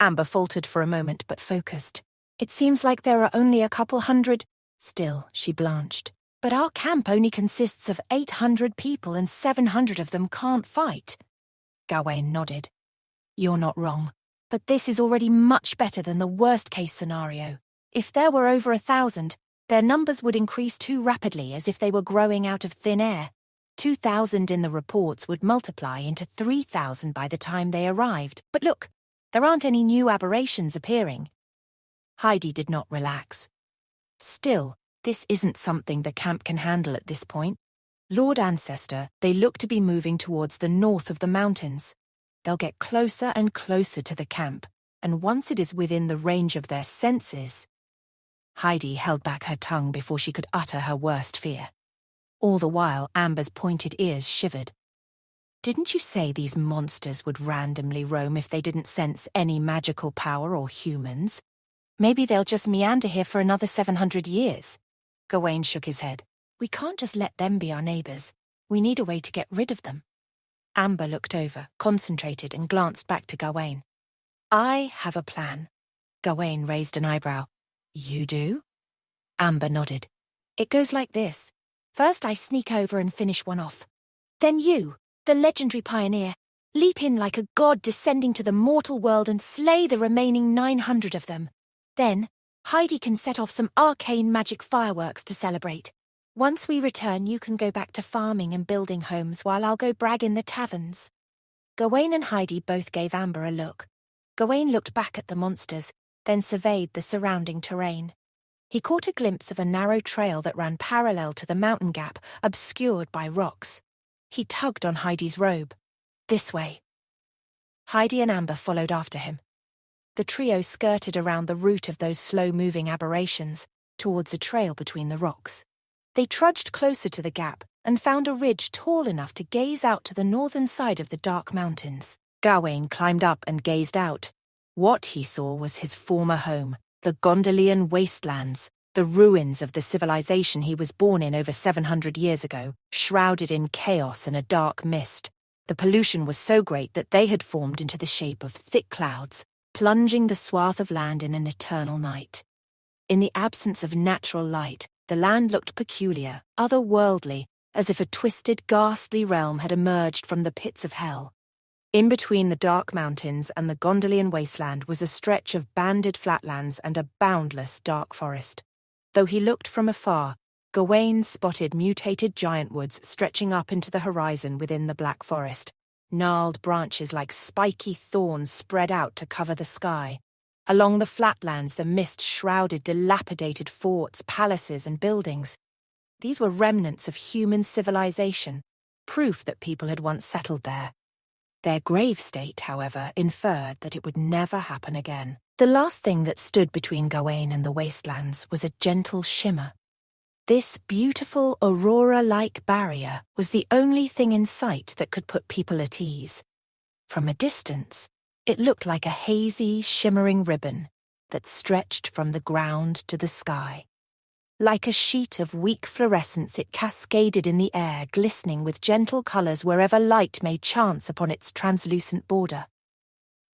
Amber faltered for a moment but focused. "It seems like there are only a couple hundred." Still, she blanched. "But our camp only consists of 800 people and 700 of them can't fight." Gawain nodded. "You're not wrong. But this is already much better than the worst-case scenario. If there were over 1,000, their numbers would increase too rapidly as if they were growing out of thin air. 2,000 in the reports would multiply into 3,000 by the time they arrived. But look, there aren't any new aberrations appearing." Heidi did not relax. "Still, this isn't something the camp can handle at this point. Lord Ancestor, they look to be moving towards the north of the mountains. They'll get closer and closer to the camp, and once it is within the range of their senses..." Heidi held back her tongue before she could utter her worst fear. All the while, Amber's pointed ears shivered. "Didn't you say these monsters would randomly roam if they didn't sense any magical power or humans? Maybe they'll just meander here for another 700 years. Gawain shook his head. "We can't just let them be our neighbours. We need a way to get rid of them." Amber looked over, concentrated, and glanced back to Gawain. "I have a plan." Gawain raised an eyebrow. "You do?" Amber nodded. "It goes like this. First I sneak over and finish one off. Then you, the legendary pioneer, leap in like a god descending to the mortal world and slay the remaining 900 of them. Then, Heidi can set off some arcane magic fireworks to celebrate. Once we return, you can go back to farming and building homes while I'll go brag in the taverns." Gawain and Heidi both gave Amber a look. Gawain looked back at the monsters, then surveyed the surrounding terrain. He caught a glimpse of a narrow trail that ran parallel to the mountain gap, obscured by rocks. He tugged on Heidi's robe. "This way." Heidi and Amber followed after him. The trio skirted around the route of those slow-moving aberrations, towards a trail between the rocks. They trudged closer to the gap and found a ridge tall enough to gaze out to the northern side of the dark mountains. Gawain climbed up and gazed out. What he saw was his former home, the Gondolian wastelands, the ruins of the civilization he was born in over 700 years ago, shrouded in chaos and a dark mist. The pollution was so great that they had formed into the shape of thick clouds, plunging the swath of land in an eternal night. In the absence of natural light, the land looked peculiar, otherworldly, as if a twisted, ghastly realm had emerged from the pits of hell. In between the dark mountains and the Gondolian wasteland was a stretch of banded flatlands and a boundless dark forest. Though he looked from afar, Gawain spotted mutated giantwoods stretching up into the horizon within the black forest. Gnarled branches like spiky thorns spread out to cover the sky. Along the flatlands, the mist shrouded dilapidated forts, palaces, and buildings. These were remnants of human civilization, proof that people had once settled there. Their grave state, however, inferred that it would never happen again. The last thing that stood between Gawain and the wastelands was a gentle shimmer. This beautiful aurora-like barrier was the only thing in sight that could put people at ease. From a distance, it looked like a hazy, shimmering ribbon that stretched from the ground to the sky. Like a sheet of weak fluorescence, it cascaded in the air, glistening with gentle colours wherever light may chance upon its translucent border.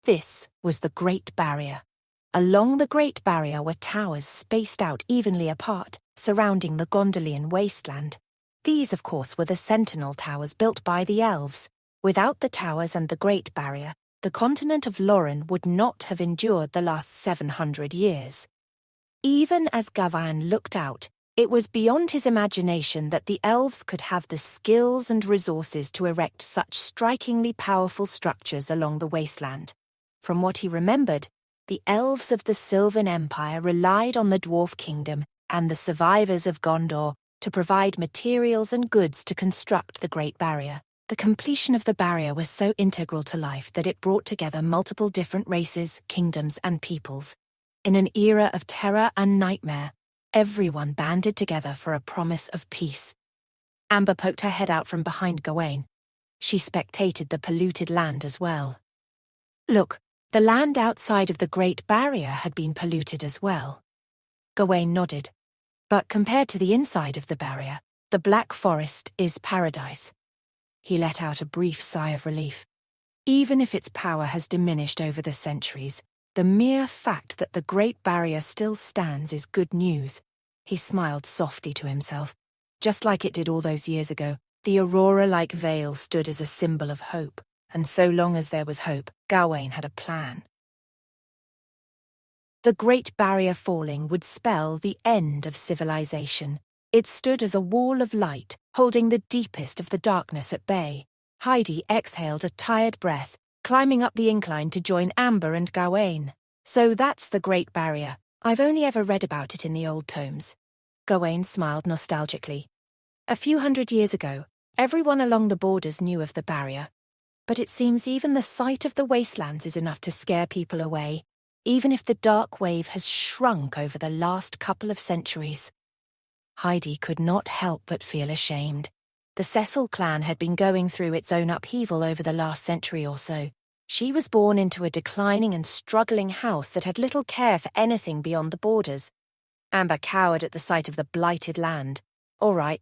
This was the Great Barrier. Along the Great Barrier were towers spaced out evenly apart, surrounding the Gondolian wasteland. These, of course, were the sentinel towers built by the elves. Without the towers and the Great Barrier, the continent of Loren would not have endured the last 700 years. Even as Gawain looked out, it was beyond his imagination that the elves could have the skills and resources to erect such strikingly powerful structures along the wasteland. From what he remembered, the elves of the Sylvan Empire relied on the Dwarf Kingdom and the survivors of Gondor to provide materials and goods to construct the Great Barrier. The completion of the barrier was so integral to life that it brought together multiple different races, kingdoms, and peoples. In an era of terror and nightmare, everyone banded together for a promise of peace. Amber poked her head out from behind Gawain. She spectated the polluted land as well. Look, the land outside of the Great Barrier had been polluted as well. Gawain nodded. But compared to the inside of the barrier, the Black Forest is paradise. He let out a brief sigh of relief. Even if its power has diminished over the centuries, the mere fact that the Great Barrier still stands is good news. He smiled softly to himself. Just like it did all those years ago, the aurora-like veil stood as a symbol of hope, and so long as there was hope, Gawain had a plan. The Great Barrier falling would spell the end of civilization. It stood as a wall of light, holding the deepest of the darkness at bay. Heidi exhaled a tired breath, climbing up the incline to join Amber and Gawain. So that's the Great Barrier. I've only ever read about it in the old tomes. Gawain smiled nostalgically. A few hundred years ago, everyone along the borders knew of the barrier. But it seems even the sight of the wastelands is enough to scare people away, even if the dark wave has shrunk over the last couple of centuries. Heidi could not help but feel ashamed. The Cecil clan had been going through its own upheaval over the last century or so. She was born into a declining and struggling house that had little care for anything beyond the borders. Amber cowered at the sight of the blighted land. All right.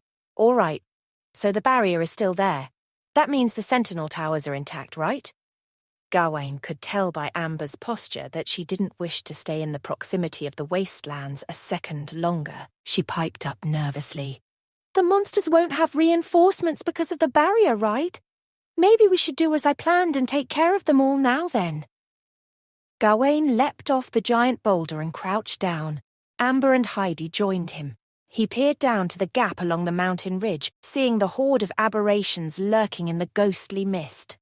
So the barrier is still there. That means the sentinel towers are intact, right? Gawain could tell by Amber's posture that she didn't wish to stay in the proximity of the wastelands a second longer. She piped up nervously. The monsters won't have reinforcements because of the barrier, right? Maybe we should do as I planned and take care of them all now then. Gawain leapt off the giant boulder and crouched down. Amber and Heidi joined him. He peered down to the gap along the mountain ridge, seeing the horde of aberrations lurking in the ghostly mist.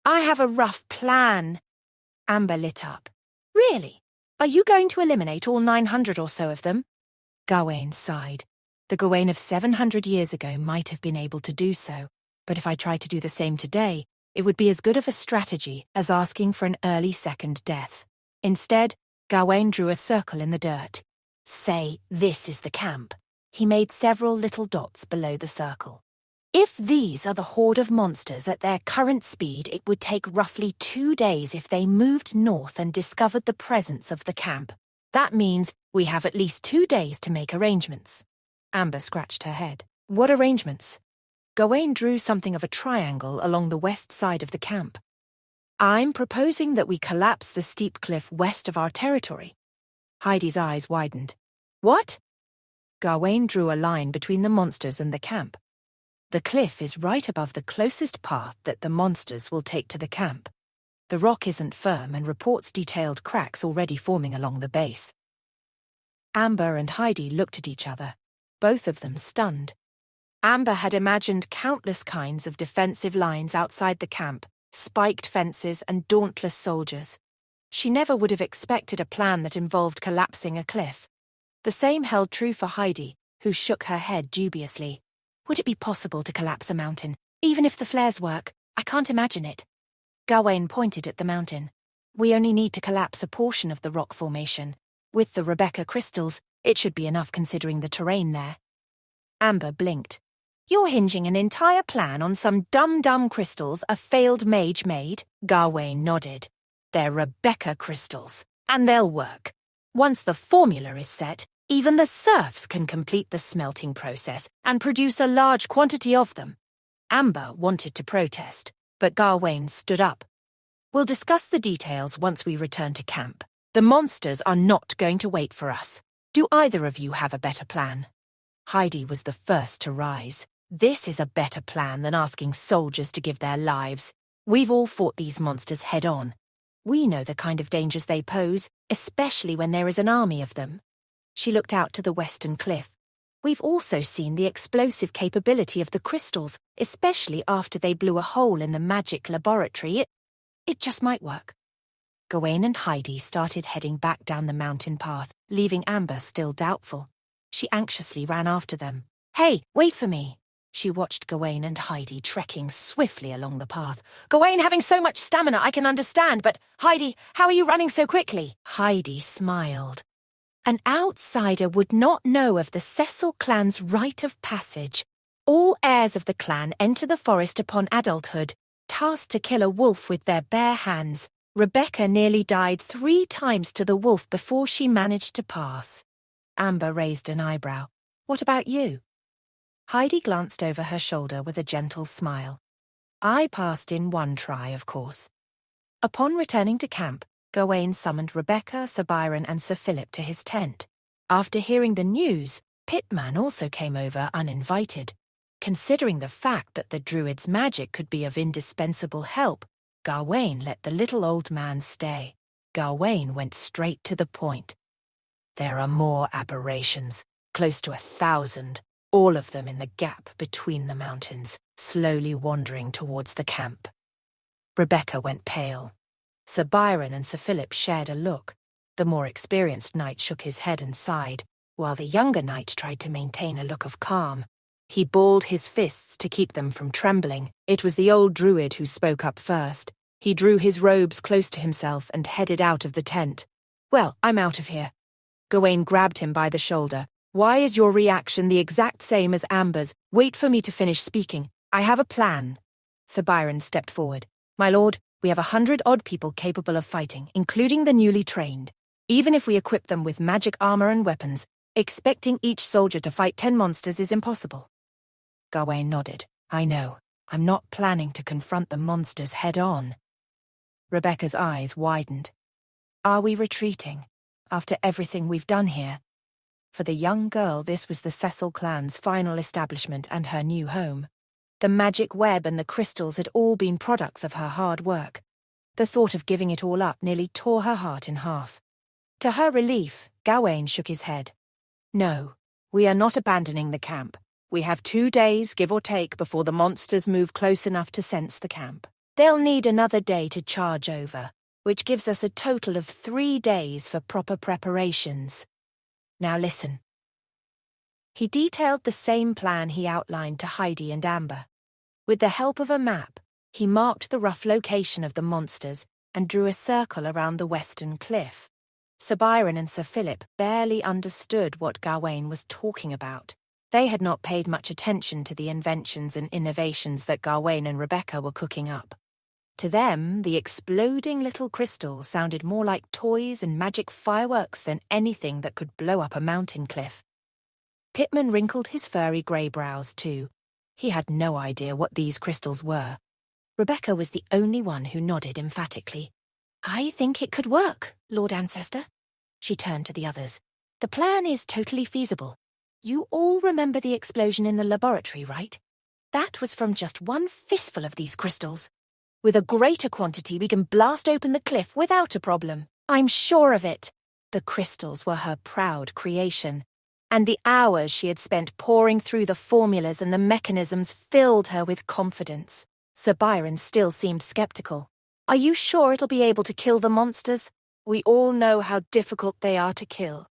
I have a rough plan. Amber lit up. Really? Are you going to eliminate all 900 or so of them? Gawain sighed. The Gawain of 700 years ago might have been able to do so, but if I tried to do the same today, it would be as good of a strategy as asking for an early second death. Instead, Gawain drew a circle in the dirt. Say, this is the camp. He made several little dots below the circle. If these are the horde of monsters at their current speed, it would take roughly 2 days if they moved north and discovered the presence of the camp. That means we have at least 2 days to make arrangements. Amber scratched her head. What arrangements? Gawain drew something of a triangle along the west side of the camp. I'm proposing that we collapse the steep cliff west of our territory. Heidi's eyes widened. What? Gawain drew a line between the monsters and the camp. The cliff is right above the closest path that the monsters will take to the camp. The rock isn't firm and reports detailed cracks already forming along the base. Amber and Heidi looked at each other, both of them stunned. Amber had imagined countless kinds of defensive lines outside the camp, spiked fences and dauntless soldiers. She never would have expected a plan that involved collapsing a cliff. The same held true for Heidi, who shook her head dubiously. Would it be possible to collapse a mountain? Even if the flares work, I can't imagine it. Gawain pointed at the mountain. We only need to collapse a portion of the rock formation. With the Rebecca crystals, it should be enough considering the terrain there. Amber blinked. You're hinging an entire plan on some dumb crystals a failed mage made? Gawain nodded. They're Rebecca crystals, and they'll work. Once the formula is set, even the serfs can complete the smelting process and produce a large quantity of them. Amber wanted to protest, but Gawain stood up. We'll discuss the details once we return to camp. The monsters are not going to wait for us. Do either of you have a better plan? Heidi was the first to rise. This is a better plan than asking soldiers to give their lives. We've all fought these monsters head on. We know the kind of dangers they pose, especially when there is an army of them. She looked out to the western cliff. We've also seen the explosive capability of the crystals, especially after they blew a hole in the magic laboratory. It just might work. Gawain and Heidi started heading back down the mountain path, leaving Amber still doubtful. She anxiously ran after them. Hey, wait for me! She watched Gawain and Heidi trekking swiftly along the path. Gawain having so much stamina I can understand, but Heidi, how are you running so quickly? Heidi smiled. An outsider would not know of the Cecil clan's rite of passage. All heirs of the clan enter the forest upon adulthood, tasked to kill a wolf with their bare hands. Rebecca nearly died 3 times to the wolf before she managed to pass. Amber raised an eyebrow. What about you? Heidi glanced over her shoulder with a gentle smile. I passed in 1 try, of course. Upon returning to camp, Gawain summoned Rebecca, Sir Byron and Sir Philip to his tent. After hearing the news, Pitman also came over uninvited. Considering the fact that the druid's magic could be of indispensable help, Gawain let the little old man stay. Gawain went straight to the point. There are more aberrations, close to 1,000, all of them in the gap between the mountains, slowly wandering towards the camp. Rebecca went pale. Sir Byron and Sir Philip shared a look. The more experienced knight shook his head and sighed, while the younger knight tried to maintain a look of calm. He balled his fists to keep them from trembling. It was the old druid who spoke up first. He drew his robes close to himself and headed out of the tent. Well, I'm out of here. Gawain grabbed him by the shoulder. Why is your reaction the exact same as Amber's? Wait for me to finish speaking. I have a plan. Sir Byron stepped forward. My lord, we have 100-odd people capable of fighting, including the newly trained. Even if we equip them with magic armor and weapons, expecting each soldier to fight 10 monsters is impossible. Gawain nodded. I know. I'm not planning to confront the monsters head on. Rebecca's eyes widened. Are we retreating? After everything we've done here? For the young girl, this was the Cecil clan's final establishment and her new home. The magic web and the crystals had all been products of her hard work. The thought of giving it all up nearly tore her heart in half. To her relief, Gawain shook his head. No, we are not abandoning the camp. We have 2 days, give or take, before the monsters move close enough to sense the camp. They'll need another day to charge over, which gives us a total of 3 days for proper preparations. Now listen. He detailed the same plan he outlined to Heidi and Amber. With the help of a map, he marked the rough location of the monsters and drew a circle around the western cliff. Sir Byron and Sir Philip barely understood what Gawain was talking about. They had not paid much attention to the inventions and innovations that Gawain and Rebecca were cooking up. To them, the exploding little crystals sounded more like toys and magic fireworks than anything that could blow up a mountain cliff. Pitman wrinkled his furry grey brows too. He had no idea what these crystals were. Rebecca was the only one who nodded emphatically. I think it could work, Lord Ancestor. She turned to the others. The plan is totally feasible. You all remember the explosion in the laboratory, right? That was from just 1 fistful of these crystals. With a greater quantity, we can blast open the cliff without a problem. I'm sure of it. The crystals were her proud creation, and the hours she had spent poring through the formulas and the mechanisms filled her with confidence. Sir Byron still seemed skeptical. Are you sure it'll be able to kill the monsters? We all know how difficult they are to kill.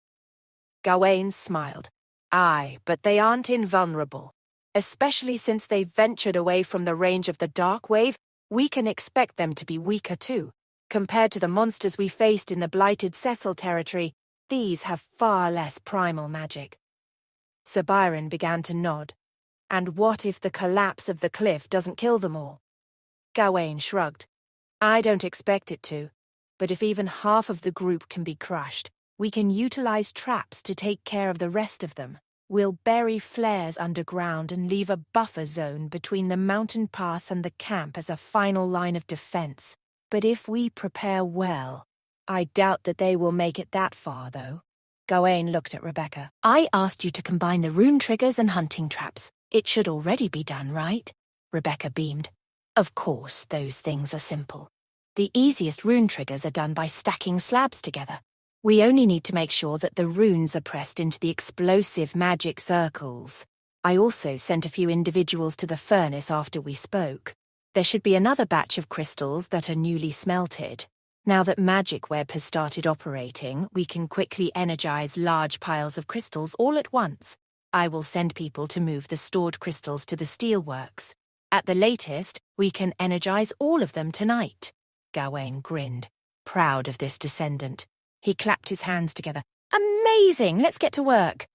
Gawain smiled. Aye, but they aren't invulnerable. Especially since they've ventured away from the range of the Dark Wave, we can expect them to be weaker too. Compared to the monsters we faced in the Blighted Cecil territory, these have far less primal magic. Sir Byron began to nod. And what if the collapse of the cliff doesn't kill them all? Gawain shrugged. I don't expect it to, but if even half of the group can be crushed, we can utilize traps to take care of the rest of them. We'll bury flares underground and leave a buffer zone between the mountain pass and the camp as a final line of defense. But if we prepare well, I doubt that they will make it that far, though. Gawain looked at Rebecca. I asked you to combine the rune triggers and hunting traps. It should already be done, right? Rebecca beamed. Of course, those things are simple. The easiest rune triggers are done by stacking slabs together. We only need to make sure that the runes are pressed into the explosive magic circles. I also sent a few individuals to the furnace after we spoke. There should be another batch of crystals that are newly smelted. Now that Magic Web has started operating, we can quickly energize large piles of crystals all at once. I will send people to move the stored crystals to the steelworks. At the latest, we can energize all of them tonight. Gawain grinned, proud of this descendant. He clapped his hands together. Amazing! Let's get to work.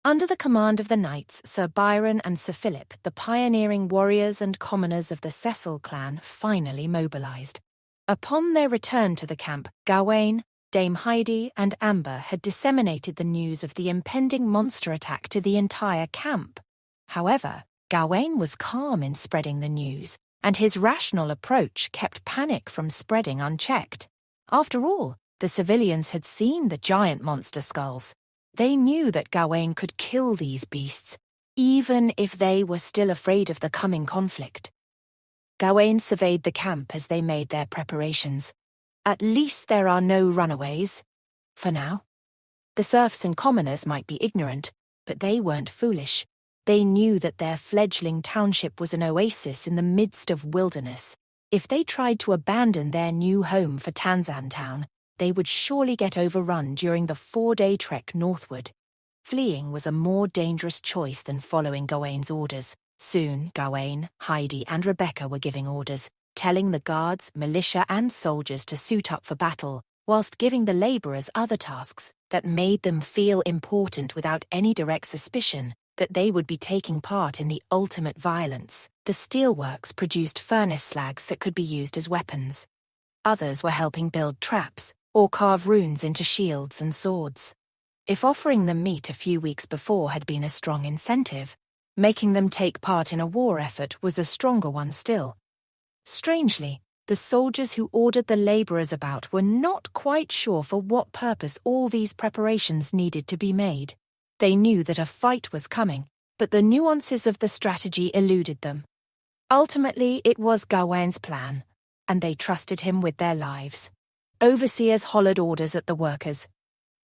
Under the command of the knights, Sir Byron and Sir Philip, the pioneering warriors and commoners of the Cecil clan finally mobilized. Upon their return to the camp, Gawain, Dame Heidi, and Amber had disseminated the news of the impending monster attack to the entire camp. However, Gawain was calm in spreading the news, and his rational approach kept panic from spreading unchecked. After all, the civilians had seen the giant monster skulls. They knew that Gawain could kill these beasts, even if they were still afraid of the coming conflict. Gawain surveyed the camp as they made their preparations. At least there are no runaways. For now. The serfs and commoners might be ignorant, but they weren't foolish. They knew that their fledgling township was an oasis in the midst of wilderness. If they tried to abandon their new home for Tanzan Town, they would surely get overrun during the 4-day trek northward. Fleeing was a more dangerous choice than following Gawain's orders. Soon, Gawain, Heidi, and Rebecca were giving orders, telling the guards, militia, and soldiers to suit up for battle, whilst giving the labourers other tasks that made them feel important without any direct suspicion that they would be taking part in the ultimate violence. The steelworks produced furnace slags that could be used as weapons. Others were helping build traps or carve runes into shields and swords. If offering them meat a few weeks before had been a strong incentive, making them take part in a war effort was a stronger one still. Strangely, the soldiers who ordered the labourers about were not quite sure for what purpose all these preparations needed to be made. They knew that a fight was coming, but the nuances of the strategy eluded them. Ultimately, it was Gawain's plan, and they trusted him with their lives. Overseers hollered orders at the workers.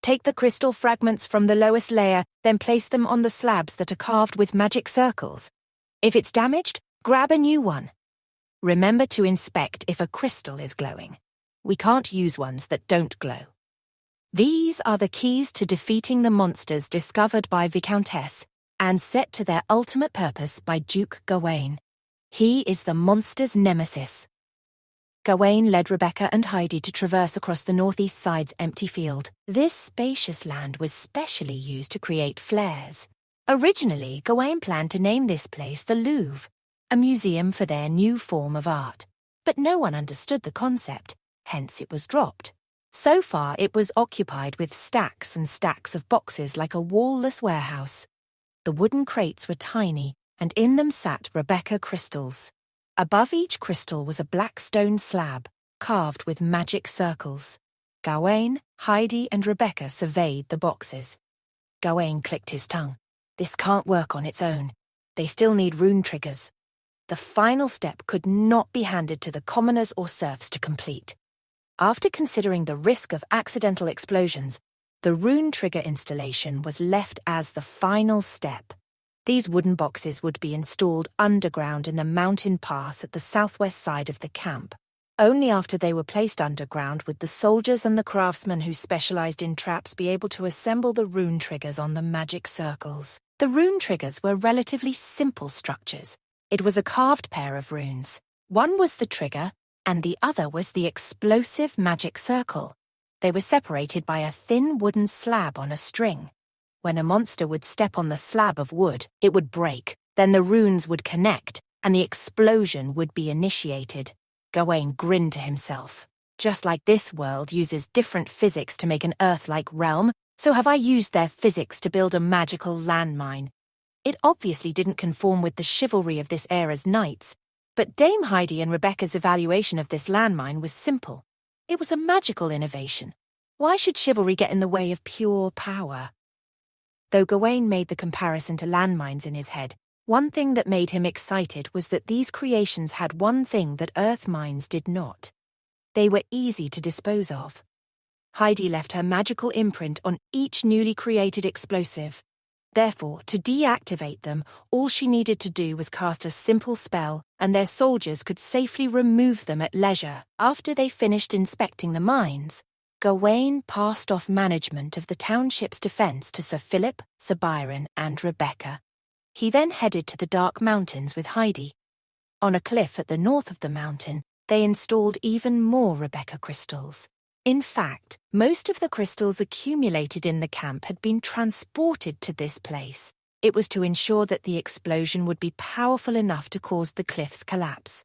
Take the crystal fragments from the lowest layer, then place them on the slabs that are carved with magic circles. If it's damaged, grab a new one. Remember to inspect if a crystal is glowing. We can't use ones that don't glow. These are the keys to defeating the monsters discovered by Viscountess and set to their ultimate purpose by Duke Gawain. He is the monster's nemesis. Gawain led Rebecca and Heidi to traverse across the northeast side's empty field. This spacious land was specially used to create flares. Originally, Gawain planned to name this place the Louvre, a museum for their new form of art. But no one understood the concept, hence it was dropped. So far, it was occupied with stacks and stacks of boxes like a wall-less warehouse. The wooden crates were tiny, and in them sat Rebecca crystals. Above each crystal was a black stone slab, carved with magic circles. Gawain, Heidi, and Rebecca surveyed the boxes. Gawain clicked his tongue. This can't work on its own. They still need rune triggers. The final step could not be handed to the commoners or serfs to complete. After considering the risk of accidental explosions, the rune trigger installation was left as the final step. These wooden boxes would be installed underground in the mountain pass at the southwest side of the camp. Only after they were placed underground would the soldiers and the craftsmen who specialized in traps be able to assemble the rune triggers on the magic circles. The rune triggers were relatively simple structures. It was a carved pair of runes. One was the trigger, and the other was the explosive magic circle. They were separated by a thin wooden slab on a string. When a monster would step on the slab of wood, it would break. Then the runes would connect, and the explosion would be initiated. Gawain grinned to himself. Just like this world uses different physics to make an Earth-like realm, so have I used their physics to build a magical landmine. It obviously didn't conform with the chivalry of this era's knights, but Dame Heidi and Rebecca's evaluation of this landmine was simple. It was a magical innovation. Why should chivalry get in the way of pure power? Though Gawain made the comparison to landmines in his head, one thing that made him excited was that these creations had one thing that Earth mines did not. They were easy to dispose of. Heidi left her magical imprint on each newly created explosive. Therefore, to deactivate them, all she needed to do was cast a simple spell, and their soldiers could safely remove them at leisure. After they finished inspecting the mines, Gawain passed off management of the township's defence to Sir Philip, Sir Byron, and Rebecca. He then headed to the Dark Mountains with Heidi. On a cliff at the north of the mountain, they installed even more Rebecca crystals. In fact, most of the crystals accumulated in the camp had been transported to this place. It was to ensure that the explosion would be powerful enough to cause the cliff's collapse.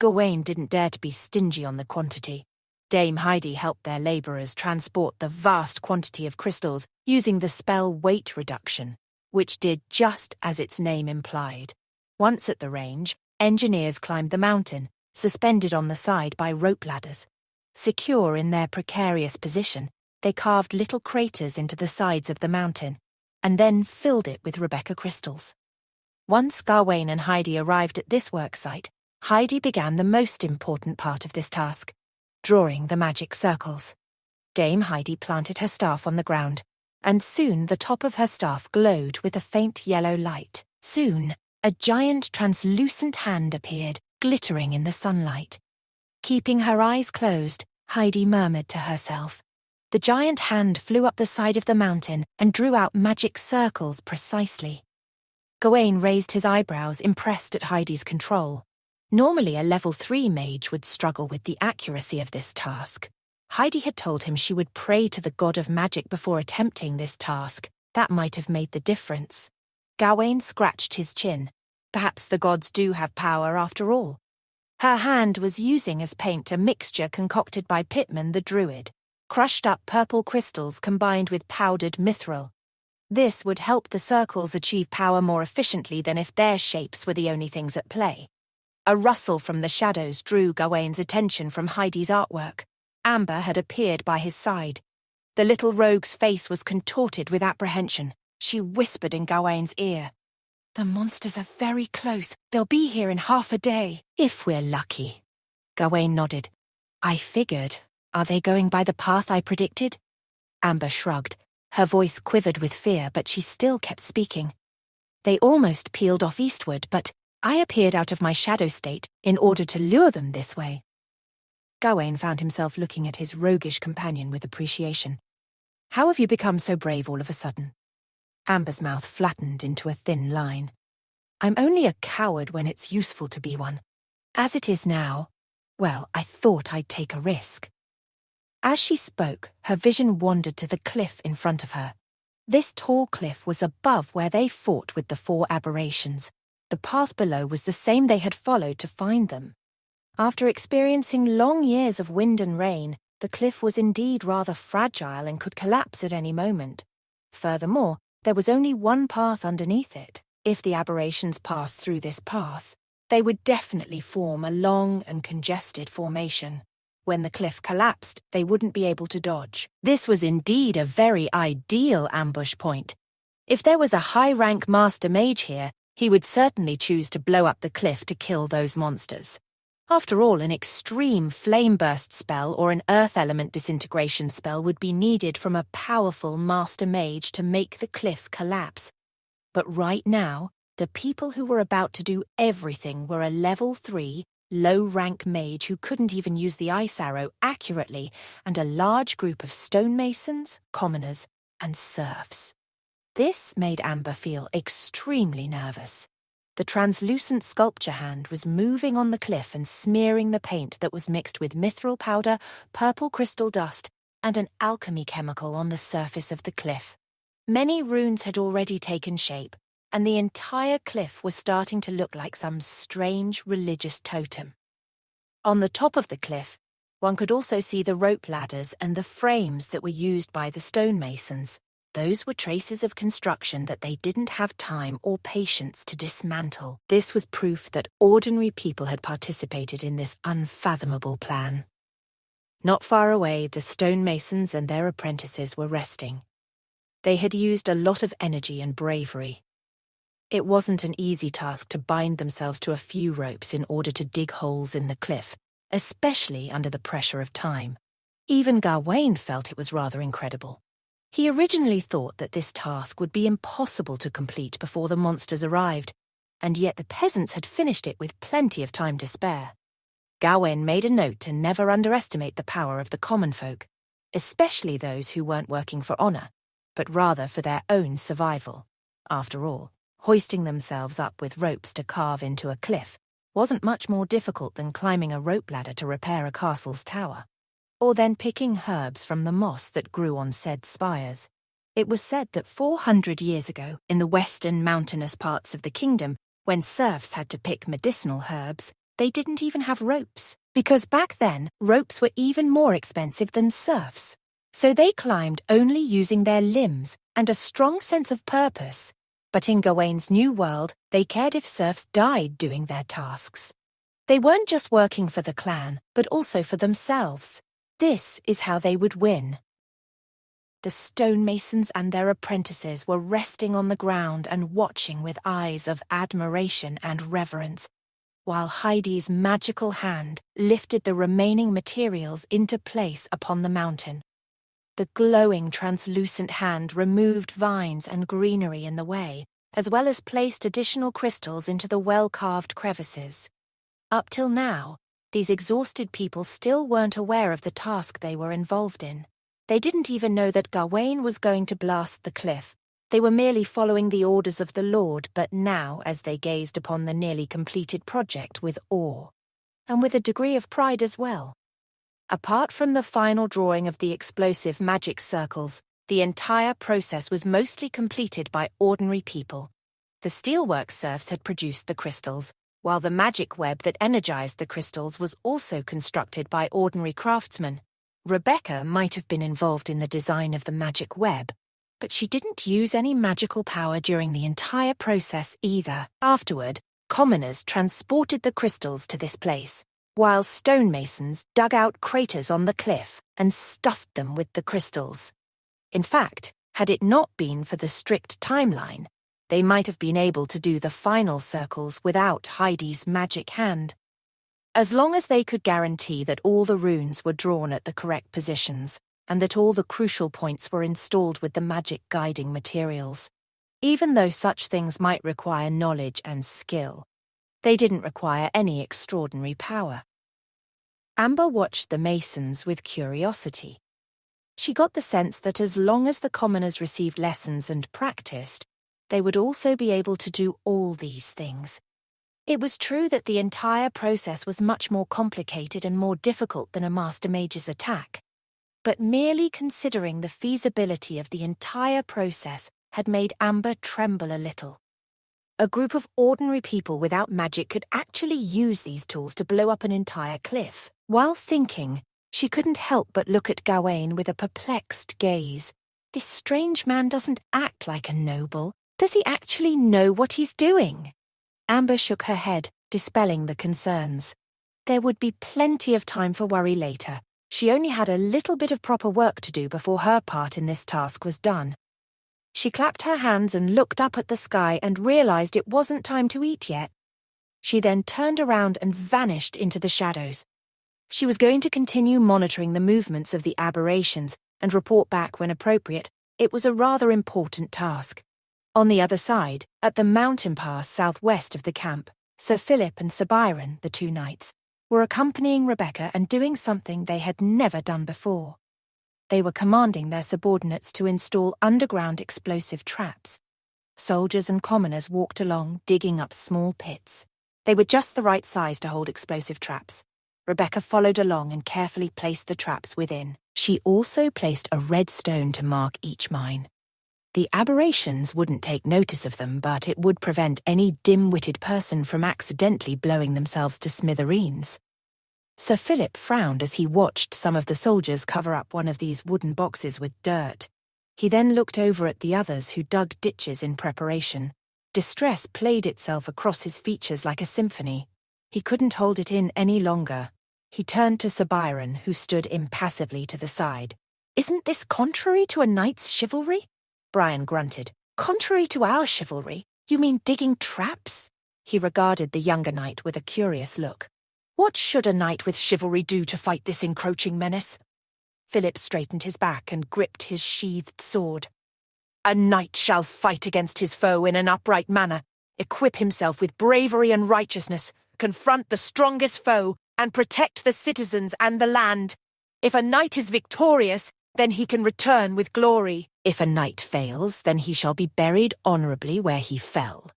Gawain didn't dare to be stingy on the quantity. Dame Heidi helped their labourers transport the vast quantity of crystals using the spell weight reduction, which did just as its name implied. Once at the range, engineers climbed the mountain, suspended on the side by rope ladders. Secure in their precarious position, they carved little craters into the sides of the mountain, and then filled it with Rebecca crystals. Once Gawain and Heidi arrived at this worksite, Heidi began the most important part of this task, drawing the magic circles. Dame Heidi planted her staff on the ground, and soon the top of her staff glowed with a faint yellow light. Soon, a giant translucent hand appeared, glittering in the sunlight. Keeping her eyes closed, Heidi murmured to herself. The giant hand flew up the side of the mountain and drew out magic circles precisely. Gawain raised his eyebrows, impressed at Heidi's control. Normally a level 3 mage would struggle with the accuracy of this task. Heidi had told him she would pray to the god of magic before attempting this task. That might have made the difference. Gawain scratched his chin. Perhaps the gods do have power after all. Her hand was using as paint a mixture concocted by Pitman the druid, crushed up purple crystals combined with powdered mithril. This would help the circles achieve power more efficiently than if their shapes were the only things at play. A rustle from the shadows drew Gawain's attention from Heidi's artwork. Amber had appeared by his side. The little rogue's face was contorted with apprehension. She whispered in Gawain's ear, "The monsters are very close. They'll be here in half a day, if we're lucky." Gawain nodded. "I figured. Are they going by the path I predicted?" Amber shrugged. Her voice quivered with fear, but she still kept speaking. "They almost peeled off eastward, but I appeared out of my shadow state in order to lure them this way." Gawain found himself looking at his roguish companion with appreciation. "How have you become so brave all of a sudden?" Amber's mouth flattened into a thin line. "I'm only a coward when it's useful to be one. As it is now, well, I thought I'd take a risk." As she spoke, her vision wandered to the cliff in front of her. This tall cliff was above where they fought with the 4 aberrations. The path below was the same they had followed to find them. After experiencing long years of wind and rain, the cliff was indeed rather fragile and could collapse at any moment. Furthermore, there was only one path underneath it. If the aberrations passed through this path, they would definitely form a long and congested formation. When the cliff collapsed, they wouldn't be able to dodge. This was indeed a very ideal ambush point. If there was a high-rank master mage here, he would certainly choose to blow up the cliff to kill those monsters. After all, an extreme flame burst spell or an earth element disintegration spell would be needed from a powerful master mage to make the cliff collapse. But right now, the people who were about to do everything were a level 3, low-rank mage who couldn't even use the ice arrow accurately, and a large group of stonemasons, commoners, and serfs. This made Amber feel extremely nervous. The translucent sculpture hand was moving on the cliff and smearing the paint that was mixed with mithril powder, purple crystal dust, and an alchemy chemical on the surface of the cliff. Many runes had already taken shape, and the entire cliff was starting to look like some strange religious totem. On the top of the cliff, one could also see the rope ladders and the frames that were used by the stonemasons. Those were traces of construction that they didn't have time or patience to dismantle. This was proof that ordinary people had participated in this unfathomable plan. Not far away, the stonemasons and their apprentices were resting. They had used a lot of energy and bravery. It wasn't an easy task to bind themselves to a few ropes in order to dig holes in the cliff, especially under the pressure of time. Even Gawain felt it was rather incredible. He originally thought that this task would be impossible to complete before the monsters arrived, and yet the peasants had finished it with plenty of time to spare. Gawain made a note to never underestimate the power of the common folk, especially those who weren't working for honor, but rather for their own survival. After all, hoisting themselves up with ropes to carve into a cliff wasn't much more difficult than climbing a rope ladder to repair a castle's tower, or then picking herbs from the moss that grew on said spires. It was said that 400 years ago, in the western mountainous parts of the kingdom, when serfs had to pick medicinal herbs, they didn't even have ropes, because back then, ropes were even more expensive than serfs. So they climbed only using their limbs and a strong sense of purpose. But in Gawain's new world, they cared if serfs died doing their tasks. They weren't just working for the clan, but also for themselves. This is how they would win. The stonemasons and their apprentices were resting on the ground and watching with eyes of admiration and reverence, while Heidi's magical hand lifted the remaining materials into place upon the mountain. The glowing, translucent hand removed vines and greenery in the way, as well as placed additional crystals into the well-carved crevices. Up till now, these exhausted people still weren't aware of the task they were involved in. They didn't even know that Gawain was going to blast the cliff. They were merely following the orders of the Lord, but now, as they gazed upon the nearly completed project with awe, and with a degree of pride as well. Apart from the final drawing of the explosive magic circles, the entire process was mostly completed by ordinary people. The steelwork serfs had produced the crystals, while the magic web that energized the crystals was also constructed by ordinary craftsmen. Rebecca might have been involved in the design of the magic web, but she didn't use any magical power during the entire process either. Afterward, commoners transported the crystals to this place, while stonemasons dug out craters on the cliff and stuffed them with the crystals. In fact, had it not been for the strict timeline, they might have been able to do the final circles without Heidi's magic hand. As long as they could guarantee that all the runes were drawn at the correct positions, and that all the crucial points were installed with the magic guiding materials. Even though such things might require knowledge and skill, they didn't require any extraordinary power. Amber watched the masons with curiosity. She got the sense that as long as the commoners received lessons and practiced, they would also be able to do all these things. It was true that the entire process was much more complicated and more difficult than a master mage's attack, but merely considering the feasibility of the entire process had made Amber tremble a little. A group of ordinary people without magic could actually use these tools to blow up an entire cliff. While thinking, she couldn't help but look at Gawain with a perplexed gaze. This strange man doesn't act like a noble. Does he actually know what he's doing? Amber shook her head, dispelling the concerns. There would be plenty of time for worry later. She only had a little bit of proper work to do before her part in this task was done. She clapped her hands and looked up at the sky and realized it wasn't time to eat yet. She then turned around and vanished into the shadows. She was going to continue monitoring the movements of the aberrations and report back when appropriate. It was a rather important task. On the other side, at the mountain pass southwest of the camp, Sir Philip and Sir Byron, the two knights, were accompanying Rebecca and doing something they had never done before. They were commanding their subordinates to install underground explosive traps. Soldiers and commoners walked along, digging up small pits. They were just the right size to hold explosive traps. Rebecca followed along and carefully placed the traps within. She also placed a red stone to mark each mine. The aberrations wouldn't take notice of them, but it would prevent any dim-witted person from accidentally blowing themselves to smithereens. Sir Philip frowned as he watched some of the soldiers cover up one of these wooden boxes with dirt. He then looked over at the others who dug ditches in preparation. Distress played itself across his features like a symphony. He couldn't hold it in any longer. He turned to Sir Byron, who stood impassively to the side. "Isn't this contrary to a knight's chivalry?" Brian grunted. "Contrary to our chivalry? You mean digging traps?" He regarded the younger knight with a curious look. "What should a knight with chivalry do to fight this encroaching menace?" Philip straightened his back and gripped his sheathed sword. "A knight shall fight against his foe in an upright manner, equip himself with bravery and righteousness, confront the strongest foe, and protect the citizens and the land. If a knight is victorious, then he can return with glory. If a knight fails, then he shall be buried honourably where he fell."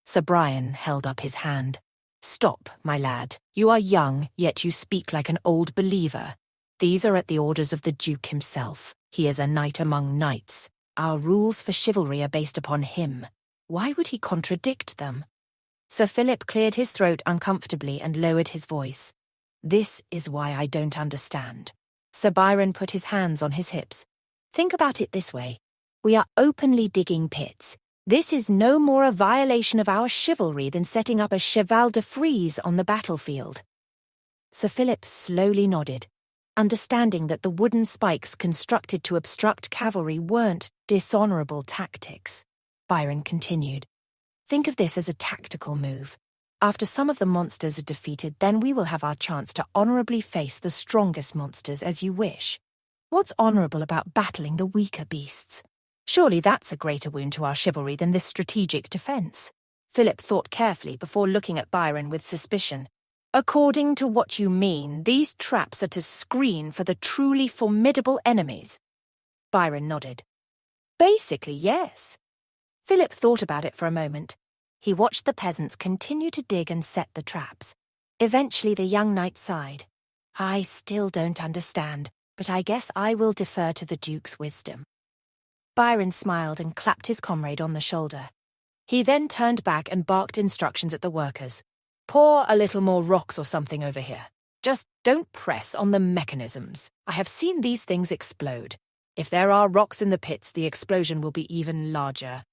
Sir Brian held up his hand. "Stop, my lad. You are young, yet you speak like an old believer. These are at the orders of the Duke himself. He is a knight among knights. Our rules for chivalry are based upon him. Why would he contradict them?" Sir Philip cleared his throat uncomfortably and lowered his voice. "This is why I don't understand." Sir Byron put his hands on his hips. "Think about it this way. We are openly digging pits. This is no more a violation of our chivalry than setting up a cheval de frise on the battlefield." Sir Philip slowly nodded, understanding that the wooden spikes constructed to obstruct cavalry weren't dishonourable tactics. Byron continued. "Think of this as a tactical move. After some of the monsters are defeated, then we will have our chance to honourably face the strongest monsters as you wish. What's honourable about battling the weaker beasts? Surely that's a greater wound to our chivalry than this strategic defence." Philip thought carefully before looking at Byron with suspicion. "According to what you mean, these traps are to screen for the truly formidable enemies." Byron nodded. "Basically, yes." Philip thought about it for a moment. He watched the peasants continue to dig and set the traps. Eventually the young knight sighed. "I still don't understand, but I guess I will defer to the Duke's wisdom." Byron smiled and clapped his comrade on the shoulder. He then turned back and barked instructions at the workers. "Pour a little more rocks or something over here. Just don't press on the mechanisms. I have seen these things explode. If there are rocks in the pits, the explosion will be even larger."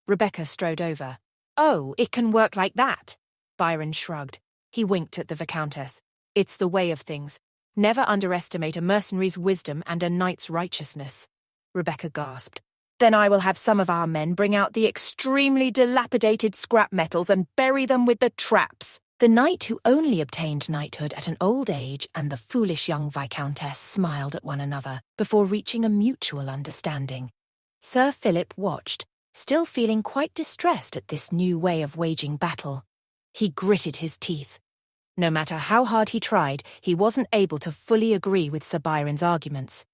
Rebecca strode over. "Oh, it can work like that." Byron shrugged. He winked at the Viscountess. "It's the way of things. Never underestimate a mercenary's wisdom and a knight's righteousness." Rebecca gasped. "Then I will have some of our men bring out the extremely dilapidated scrap metals and bury them with the traps." The knight who only obtained knighthood at an old age and the foolish young Viscountess smiled at one another before reaching a mutual understanding. Sir Philip watched, still feeling quite distressed at this new way of waging battle. He gritted his teeth. No matter how hard he tried, he wasn't able to fully agree with Sir Byron's arguments.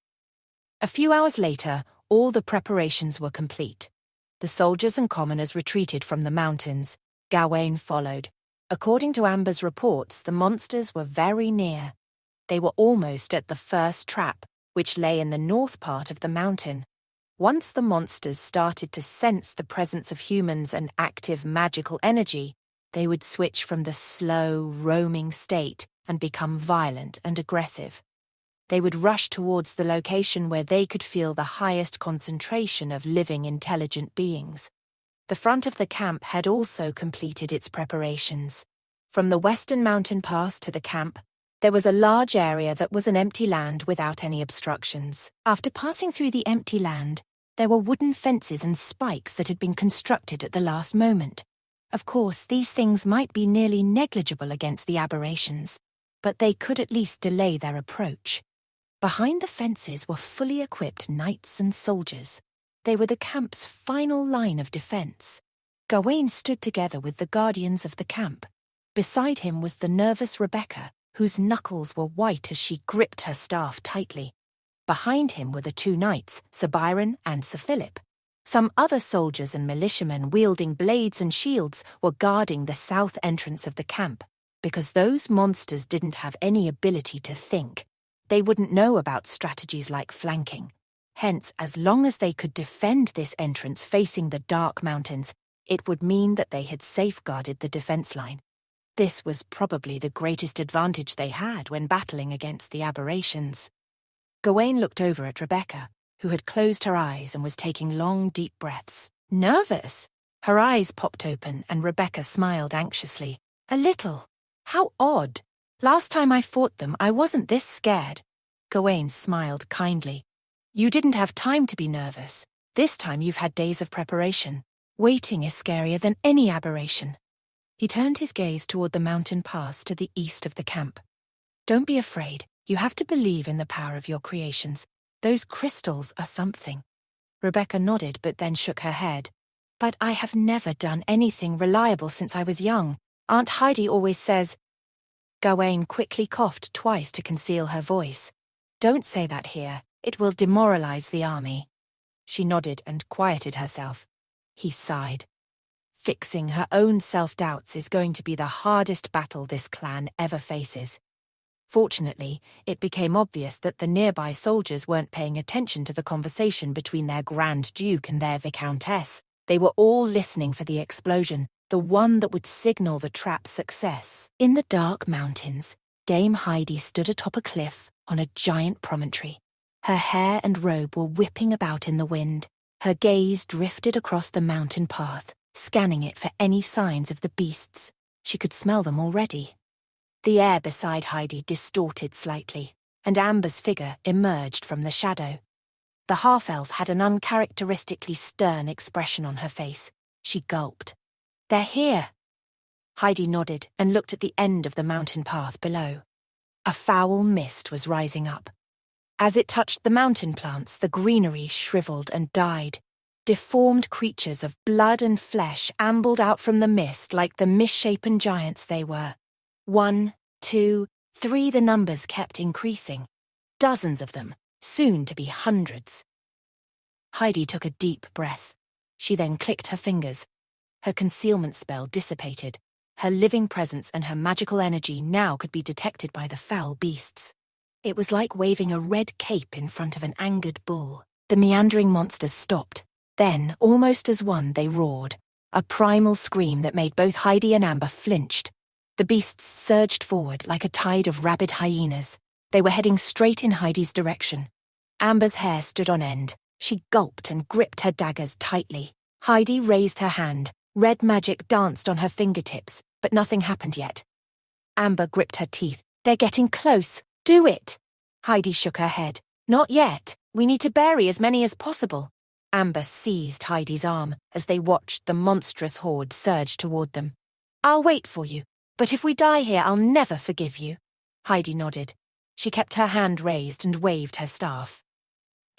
A few hours later, all the preparations were complete. The soldiers and commoners retreated from the mountains. Gawain followed. According to Amber's reports, the monsters were very near. They were almost at the first trap, which lay in the north part of the mountain. Once the monsters started to sense the presence of humans and active magical energy, they would switch from the slow, roaming state and become violent and aggressive. They would rush towards the location where they could feel the highest concentration of living intelligent beings. The front of the camp had also completed its preparations. From the western mountain pass to the camp, there was a large area that was an empty land without any obstructions. After passing through the empty land, there were wooden fences and spikes that had been constructed at the last moment. Of course, these things might be nearly negligible against the aberrations, but they could at least delay their approach. Behind the fences were fully equipped knights and soldiers. They were the camp's final line of defence. Gawain stood together with the guardians of the camp. Beside him was the nervous Rebecca, whose knuckles were white as she gripped her staff tightly. Behind him were the two knights, Sir Byron and Sir Philip. Some other soldiers and militiamen wielding blades and shields were guarding the south entrance of the camp. Because those monsters didn't have any ability to think, they wouldn't know about strategies like flanking. Hence, as long as they could defend this entrance facing the Dark Mountains, it would mean that they had safeguarded the defense line. This was probably the greatest advantage they had when battling against the aberrations. Gawain looked over at Rebecca, who had closed her eyes and was taking long, deep breaths. Nervous? Her eyes popped open and Rebecca smiled anxiously. A little. How odd. Last time I fought them, I wasn't this scared. Gawain smiled kindly. You didn't have time to be nervous. This time you've had days of preparation. Waiting is scarier than any aberration. He turned his gaze toward the mountain pass to the east of the camp. Don't be afraid. You have to believe in the power of your creations. Those crystals are something. Rebecca nodded but then shook her head. But I have never done anything reliable since I was young. Aunt Heidi always says... Gawain quickly coughed twice to conceal her voice. Don't say that here. It will demoralize the army. She nodded and quieted herself. He sighed. Fixing her own self-doubts is going to be the hardest battle this clan ever faces. Fortunately, it became obvious that the nearby soldiers weren't paying attention to the conversation between their Grand Duke and their Viscountess. They were all listening for the explosion, the one that would signal the trap's success. In the Dark Mountains, Dame Heidi stood atop a cliff on a giant promontory. Her hair and robe were whipping about in the wind. Her gaze drifted across the mountain path, scanning it for any signs of the beasts. She could smell them already. The air beside Heidi distorted slightly, and Amber's figure emerged from the shadow. The half-elf had an uncharacteristically stern expression on her face. She gulped. They're here. Heidi nodded and looked at the end of the mountain path below. A foul mist was rising up. As it touched the mountain plants, the greenery shriveled and died. Deformed creatures of blood and flesh ambled out from the mist like the misshapen giants they were. 1, 2, 3, the numbers kept increasing. Dozens of them, soon to be hundreds. Heidi took a deep breath. She then clicked her fingers. Her concealment spell dissipated. Her living presence and her magical energy now could be detected by the foul beasts. It was like waving a red cape in front of an angered bull. The meandering monsters stopped. Then, almost as one, they roared. A primal scream that made both Heidi and Amber flinched. The beasts surged forward like a tide of rabid hyenas. They were heading straight in Heidi's direction. Amber's hair stood on end. She gulped and gripped her daggers tightly. Heidi raised her hand. Red magic danced on her fingertips, but nothing happened yet. Amber gripped her teeth. They're getting close. Do it! Heidi shook her head. Not yet. We need to bury as many as possible. Amber seized Heidi's arm as they watched the monstrous horde surge toward them. I'll wait for you, but if we die here, I'll never forgive you. Heidi nodded. She kept her hand raised and waved her staff.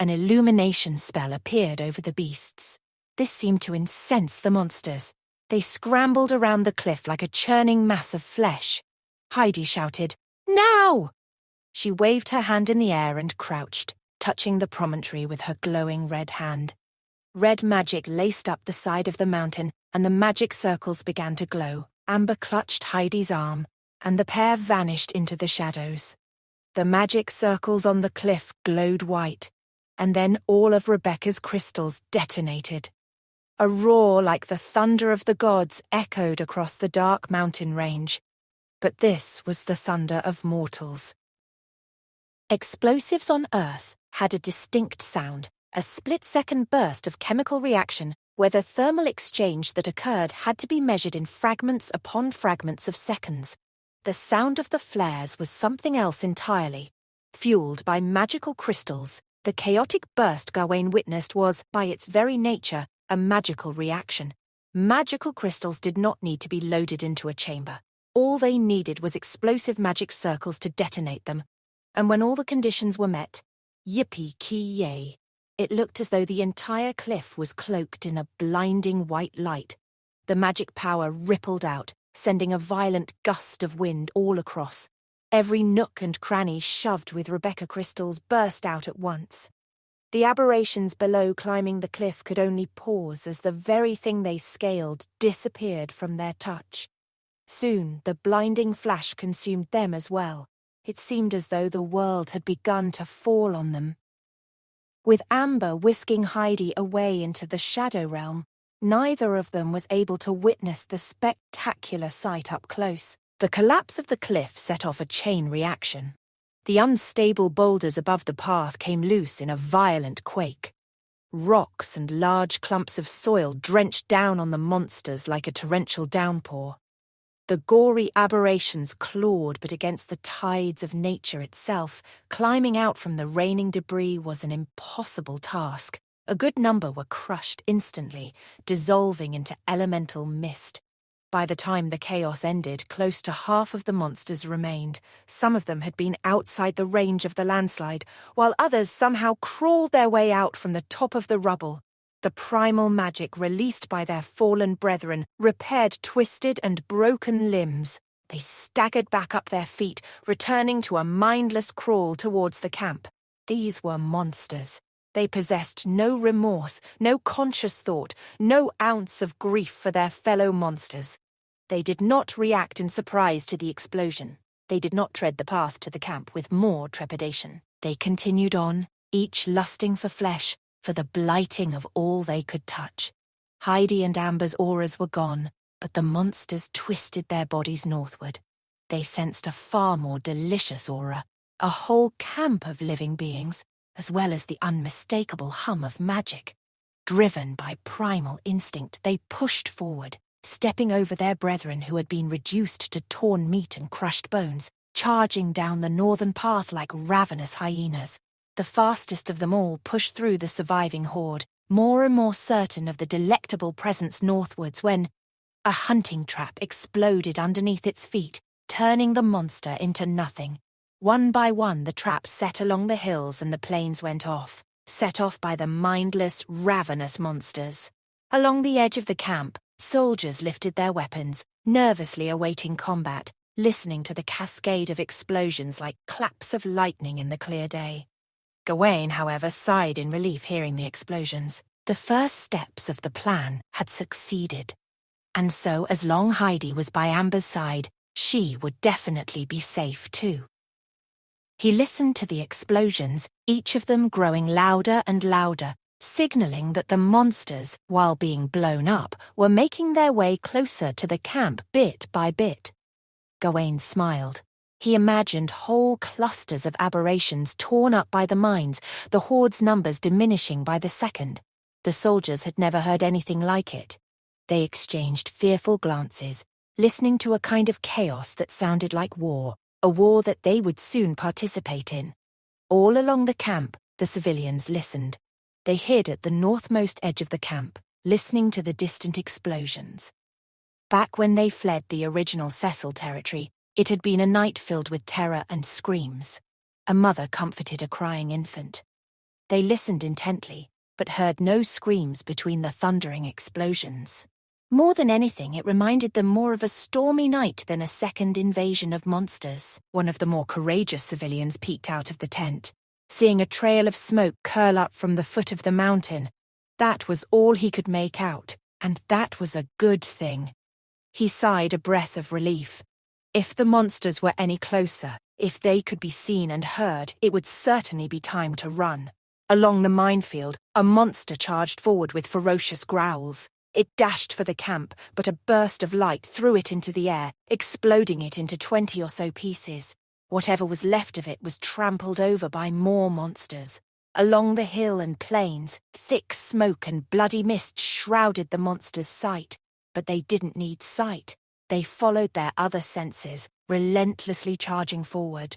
An illumination spell appeared over the beasts. This seemed to incense the monsters. They scrambled around the cliff like a churning mass of flesh. Heidi shouted, Now! She waved her hand in the air and crouched, touching the promontory with her glowing red hand. Red magic laced up the side of the mountain, and the magic circles began to glow. Amber clutched Heidi's arm, and the pair vanished into the shadows. The magic circles on the cliff glowed white, and then all of Rebecca's crystals detonated. A roar like the thunder of the gods echoed across the dark mountain range. But this was the thunder of mortals. Explosives on Earth had a distinct sound, a split-second burst of chemical reaction where the thermal exchange that occurred had to be measured in fragments upon fragments of seconds. The sound of the flares was something else entirely. Fueled by magical crystals, the chaotic burst Gawain witnessed was, by its very nature, a magical reaction. Magical crystals did not need to be loaded into a chamber. All they needed was explosive magic circles to detonate them. And when all the conditions were met, yippee-ki-yay, it looked as though the entire cliff was cloaked in a blinding white light. The magic power rippled out, sending a violent gust of wind all across. Every nook and cranny shoved with Rebecca crystals burst out at once. The aberrations below climbing the cliff could only pause as the very thing they scaled disappeared from their touch. Soon the blinding flash consumed them as well. It seemed as though the world had begun to fall on them. With Amber whisking Heidi away into the shadow realm, neither of them was able to witness the spectacular sight up close. The collapse of the cliff set off a chain reaction. The unstable boulders above the path came loose in a violent quake. Rocks and large clumps of soil drenched down on the monsters like a torrential downpour. The gory aberrations clawed but against the tides of nature itself. Climbing out from the raining debris was an impossible task. A good number were crushed instantly, dissolving into elemental mist. By the time the chaos ended, close to half of the monsters remained. Some of them had been outside the range of the landslide, while others somehow crawled their way out from the top of the rubble. The primal magic released by their fallen brethren repaired twisted and broken limbs. They staggered back up their feet, returning to a mindless crawl towards the camp. These were monsters. They possessed no remorse, no conscious thought, no ounce of grief for their fellow monsters. They did not react in surprise to the explosion. They did not tread the path to the camp with more trepidation. They continued on, each lusting for flesh, for the blighting of all they could touch. Heidi and Amber's auras were gone, but the monsters twisted their bodies northward. They sensed a far more delicious aura, a whole camp of living beings, as well as the unmistakable hum of magic. Driven by primal instinct, they pushed forward, stepping over their brethren who had been reduced to torn meat and crushed bones, charging down the northern path like ravenous hyenas. The fastest of them all pushed through the surviving horde, more and more certain of the delectable presence northwards when a hunting trap exploded underneath its feet, turning the monster into nothing. One by one the traps set along the hills and the plains went off, set off by the mindless, ravenous monsters. Along the edge of the camp, soldiers lifted their weapons, nervously awaiting combat, listening to the cascade of explosions like claps of lightning in the clear day. Gawain, however, sighed in relief hearing the explosions. The first steps of the plan had succeeded. And so, as long Heidi was by Amber's side, she would definitely be safe too. He listened to the explosions, each of them growing louder and louder, signaling that the monsters, while being blown up, were making their way closer to the camp bit by bit. Gawain smiled. He imagined whole clusters of aberrations torn up by the mines, the horde's numbers diminishing by the second. The soldiers had never heard anything like it. They exchanged fearful glances, listening to a kind of chaos that sounded like war, a war that they would soon participate in. All along the camp, the civilians listened. They hid at the northmost edge of the camp, listening to the distant explosions. Back when they fled the original Cecil territory, it had been a night filled with terror and screams. A mother comforted a crying infant. They listened intently, but heard no screams between the thundering explosions. More than anything, it reminded them more of a stormy night than a second invasion of monsters. One of the more courageous civilians peeked out of the tent, seeing a trail of smoke curl up from the foot of the mountain. That was all he could make out, and that was a good thing. He sighed a breath of relief. If the monsters were any closer, if they could be seen and heard, it would certainly be time to run. Along the minefield, a monster charged forward with ferocious growls. It dashed for the camp, but a burst of light threw it into the air, exploding it into 20 or so pieces. Whatever was left of it was trampled over by more monsters. Along the hill and plains, thick smoke and bloody mist shrouded the monsters' sight. But they didn't need sight. They followed their other senses, relentlessly charging forward.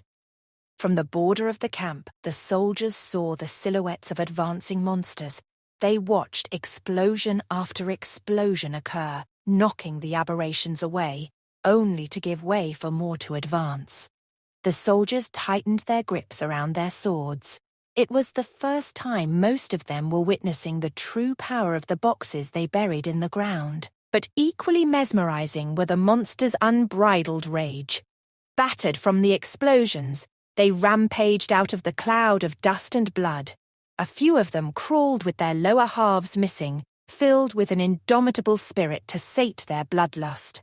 From the border of the camp, the soldiers saw the silhouettes of advancing monsters. They watched explosion after explosion occur, knocking the aberrations away, only to give way for more to advance. The soldiers tightened their grips around their swords. It was the first time most of them were witnessing the true power of the boxes they buried in the ground. But equally mesmerizing were the monsters' unbridled rage. Battered from the explosions, they rampaged out of the cloud of dust and blood. A few of them crawled with their lower halves missing, filled with an indomitable spirit to sate their bloodlust.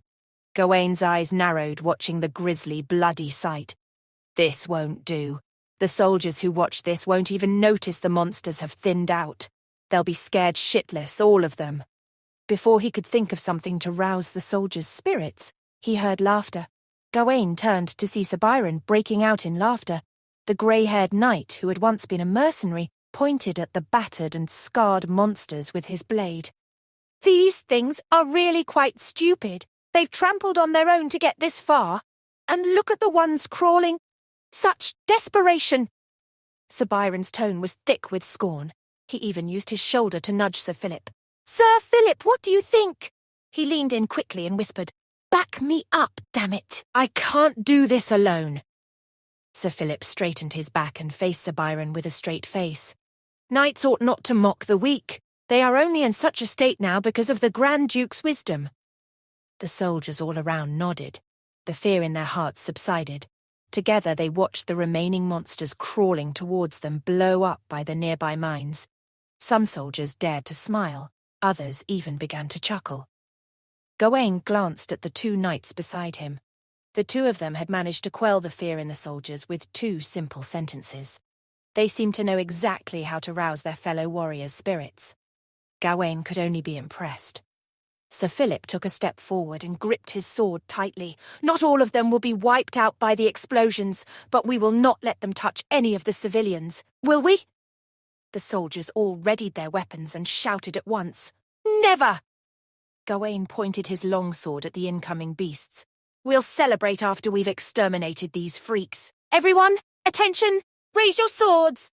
Gawain's eyes narrowed, watching the grisly, bloody sight. This won't do. The soldiers who watch this won't even notice the monsters have thinned out. They'll be scared shitless, all of them. Before he could think of something to rouse the soldiers' spirits, he heard laughter. Gawain turned to see Sir Byron breaking out in laughter. The grey-haired knight, who had once been a mercenary, pointed at the battered and scarred monsters with his blade. "These things are really quite stupid. They've trampled on their own to get this far. And look at the ones crawling. Such desperation!" Sir Byron's tone was thick with scorn. He even used his shoulder to nudge Sir Philip. "Sir Philip, what do you think?" He leaned in quickly and whispered, "Back me up, damn it! I can't do this alone." Sir Philip straightened his back and faced Sir Byron with a straight face. "Knights ought not to mock the weak. They are only in such a state now because of the Grand Duke's wisdom." The soldiers all around nodded. The fear in their hearts subsided. Together they watched the remaining monsters crawling towards them blow up by the nearby mines. Some soldiers dared to smile. Others even began to chuckle. Gawain glanced at the two knights beside him. The two of them had managed to quell the fear in the soldiers with 2 simple sentences. They seemed to know exactly how to rouse their fellow warriors' spirits. Gawain could only be impressed. Sir Philip took a step forward and gripped his sword tightly. "Not all of them will be wiped out by the explosions, but we will not let them touch any of the civilians. Will we?" The soldiers all readied their weapons and shouted at once, "Never!" Gawain pointed his longsword at the incoming beasts. "We'll celebrate after we've exterminated these freaks. Everyone, attention! Raise your swords!"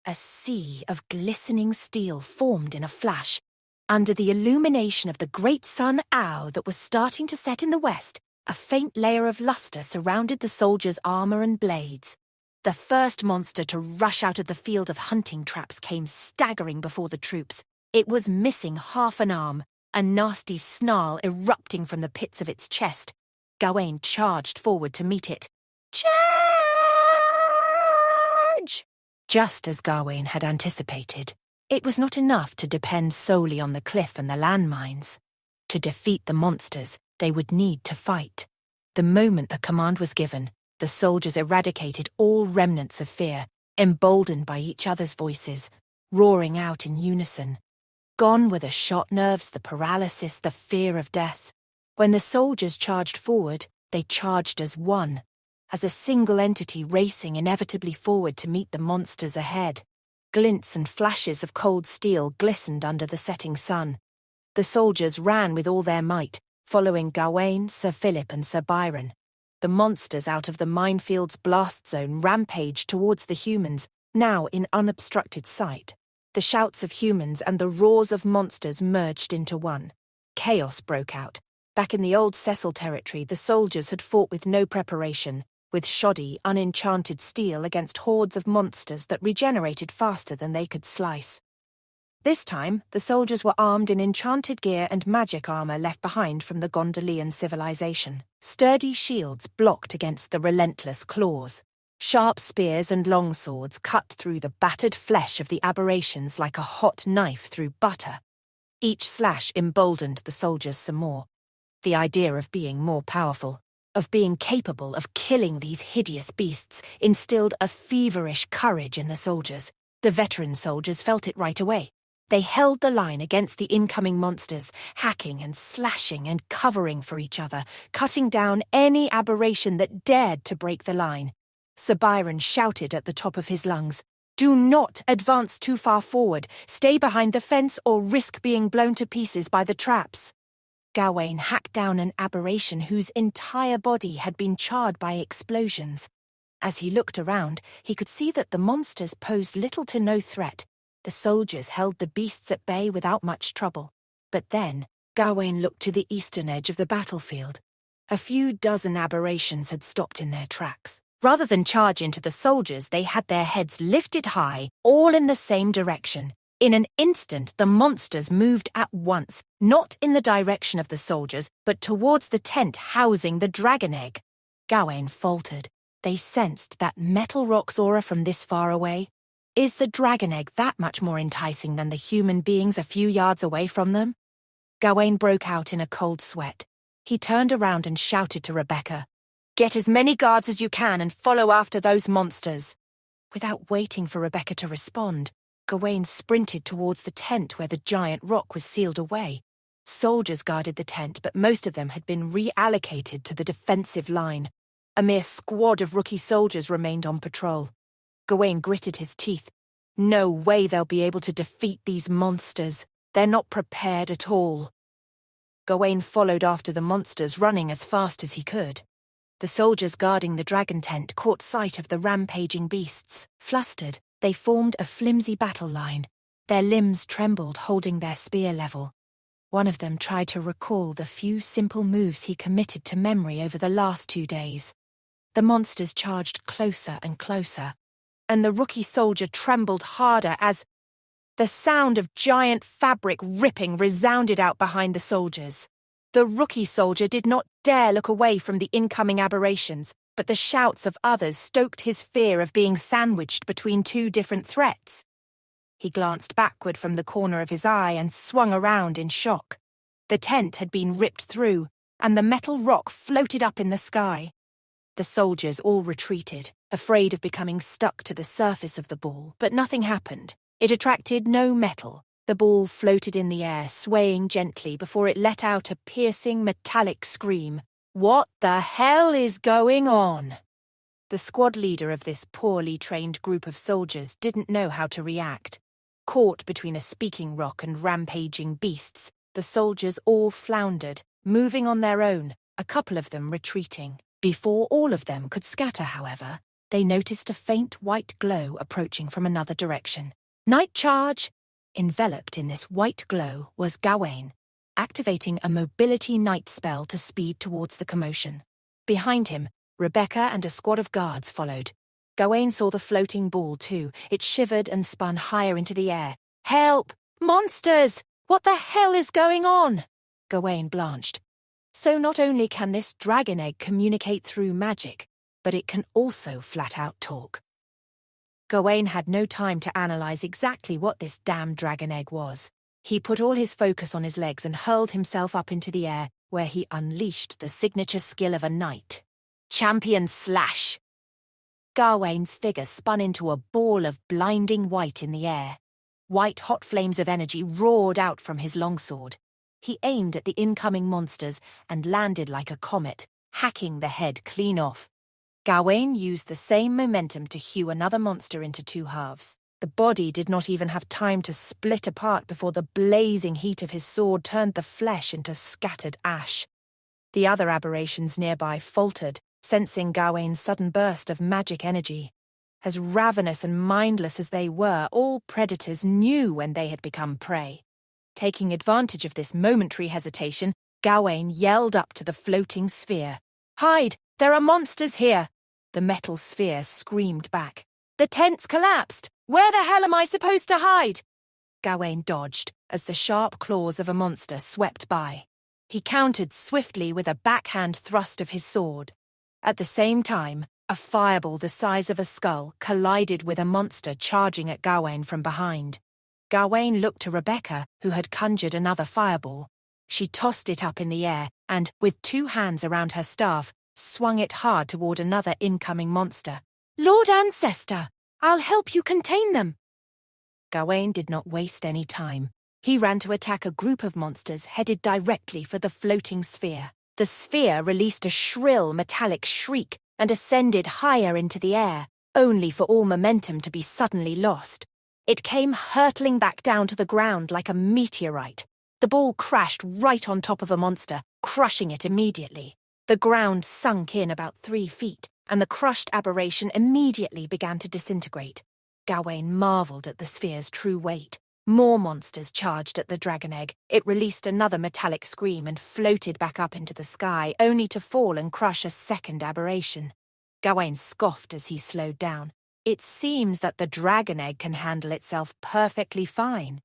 A sea of glistening steel formed in a flash. Under the illumination of the great sun Ao that was starting to set in the west, a faint layer of luster surrounded the soldiers' armor and blades. The first monster to rush out of the field of hunting traps came staggering before the troops. It was missing half an arm, a nasty snarl erupting from the pits of its chest. Gawain charged forward to meet it. Charge! Just as Gawain had anticipated, it was not enough to depend solely on the cliff and the landmines. To defeat the monsters, they would need to fight. The moment the command was given, the soldiers eradicated all remnants of fear, emboldened by each other's voices, roaring out in unison. Gone were the shot nerves, the paralysis, the fear of death. When the soldiers charged forward, they charged as one, as a single entity racing inevitably forward to meet the monsters ahead. Glints and flashes of cold steel glistened under the setting sun. The soldiers ran with all their might, following Gawain, Sir Philip and Sir Byron. The monsters out of the minefield's blast zone rampaged towards the humans, now in unobstructed sight. The shouts of humans and the roars of monsters merged into one. Chaos broke out. Back in the old Cecil territory, the soldiers had fought with no preparation, with shoddy, unenchanted steel against hordes of monsters that regenerated faster than they could slice. This time, the soldiers were armed in enchanted gear and magic armor left behind from the Gondolian civilization. Sturdy shields blocked against the relentless claws. Sharp spears and longswords cut through the battered flesh of the aberrations like a hot knife through butter. Each slash emboldened the soldiers some more. The idea of being more powerful, of being capable of killing these hideous beasts, instilled a feverish courage in the soldiers. The veteran soldiers felt it right away. They held the line against the incoming monsters, hacking and slashing and covering for each other, cutting down any aberration that dared to break the line. Sir Byron shouted at the top of his lungs, "Do not advance too far forward. Stay behind the fence or risk being blown to pieces by the traps." Gawain hacked down an aberration whose entire body had been charred by explosions. As he looked around, he could see that the monsters posed little to no threat. The soldiers held the beasts at bay without much trouble. But then, Gawain looked to the eastern edge of the battlefield. A few dozen aberrations had stopped in their tracks. Rather than charge into the soldiers, they had their heads lifted high, all in the same direction. In an instant, the monsters moved at once, not in the direction of the soldiers, but towards the tent housing the dragon egg. Gawain faltered. They sensed that metal rock's aura from this far away. Is the dragon egg that much more enticing than the human beings a few yards away from them? Gawain broke out in a cold sweat. He turned around and shouted to Rebecca, "Get as many guards as you can and follow after those monsters." Without waiting for Rebecca to respond, Gawain sprinted towards the tent where the giant rock was sealed away. Soldiers guarded the tent, but most of them had been reallocated to the defensive line. A mere squad of rookie soldiers remained on patrol. Gawain gritted his teeth. No way they'll be able to defeat these monsters. They're not prepared at all. Gawain followed after the monsters, running as fast as he could. The soldiers guarding the dragon tent caught sight of the rampaging beasts. Flustered, they formed a flimsy battle line. Their limbs trembled, holding their spear level. One of them tried to recall the few simple moves he committed to memory over the last 2 days. The monsters charged closer and closer, and the rookie soldier trembled harder as the sound of giant fabric ripping resounded out behind the soldiers. The rookie soldier did not dare look away from the incoming aberrations, but the shouts of others stoked his fear of being sandwiched between 2 different threats. He glanced backward from the corner of his eye and swung around in shock. The tent had been ripped through, and the metal rock floated up in the sky. The soldiers all retreated, afraid of becoming stuck to the surface of the ball, but nothing happened. It attracted no metal. The ball floated in the air, swaying gently before it let out a piercing metallic scream. What the hell is going on? The squad leader of this poorly trained group of soldiers didn't know how to react. Caught between a speaking rock and rampaging beasts, the soldiers all floundered, moving on their own, a couple of them retreating. Before all of them could scatter, however, they noticed a faint white glow approaching from another direction. Night charge! Enveloped in this white glow was Gawain, activating a mobility night spell to speed towards the commotion. Behind him, Rebecca and a squad of guards followed. Gawain saw the floating ball too. It shivered and spun higher into the air. Help! Monsters! What the hell is going on? Gawain blanched. So not only can this dragon egg communicate through magic, but it can also flat out talk. Gawain had no time to analyze exactly what this damn dragon egg was. He put all his focus on his legs and hurled himself up into the air, where he unleashed the signature skill of a knight. Champion Slash! Gawain's figure spun into a ball of blinding white in the air. White hot flames of energy roared out from his longsword. He aimed at the incoming monsters and landed like a comet, hacking the head clean off. Gawain used the same momentum to hew another monster into 2 halves. The body did not even have time to split apart before the blazing heat of his sword turned the flesh into scattered ash. The other aberrations nearby faltered, sensing Gawain's sudden burst of magic energy. As ravenous and mindless as they were, all predators knew when they had become prey. Taking advantage of this momentary hesitation, Gawain yelled up to the floating sphere. "Hide! There are monsters here!" The metal sphere screamed back. "The tent's collapsed! Where the hell am I supposed to hide?" Gawain dodged as the sharp claws of a monster swept by. He countered swiftly with a backhand thrust of his sword. At the same time, a fireball the size of a skull collided with a monster charging at Gawain from behind. Gawain looked to Rebecca, who had conjured another fireball. She tossed it up in the air and, with 2 hands around her staff, swung it hard toward another incoming monster. "Lord Ancestor, I'll help you contain them!" Gawain did not waste any time. He ran to attack a group of monsters headed directly for the floating sphere. The sphere released a shrill metallic shriek and ascended higher into the air, only for all momentum to be suddenly lost. It came hurtling back down to the ground like a meteorite. The ball crashed right on top of a monster, crushing it immediately. The ground sunk in about 3 feet, and the crushed aberration immediately began to disintegrate. Gawain marveled at the sphere's true weight. More monsters charged at the dragon egg. It released another metallic scream and floated back up into the sky, only to fall and crush a second aberration. Gawain scoffed as he slowed down. It seems that the dragon egg can handle itself perfectly fine.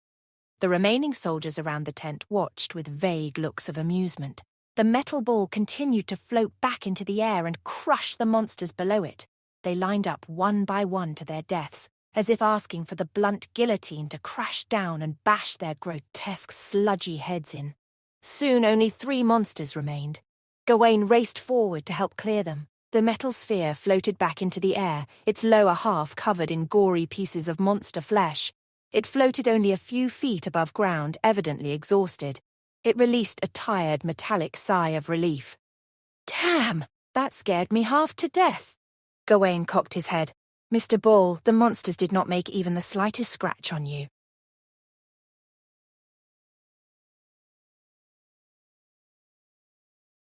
The remaining soldiers around the tent watched with vague looks of amusement. The metal ball continued to float back into the air and crush the monsters below it. They lined up one by one to their deaths, as if asking for the blunt guillotine to crash down and bash their grotesque, sludgy heads in. Soon only 3 monsters remained. Gawain raced forward to help clear them. The metal sphere floated back into the air, its lower half covered in gory pieces of monster flesh. It floated only a few feet above ground, evidently exhausted. It released a tired, metallic sigh of relief. "Damn! That scared me half to death." Gawain cocked his head. "Mr. Bull, the monsters did not make even the slightest scratch on you.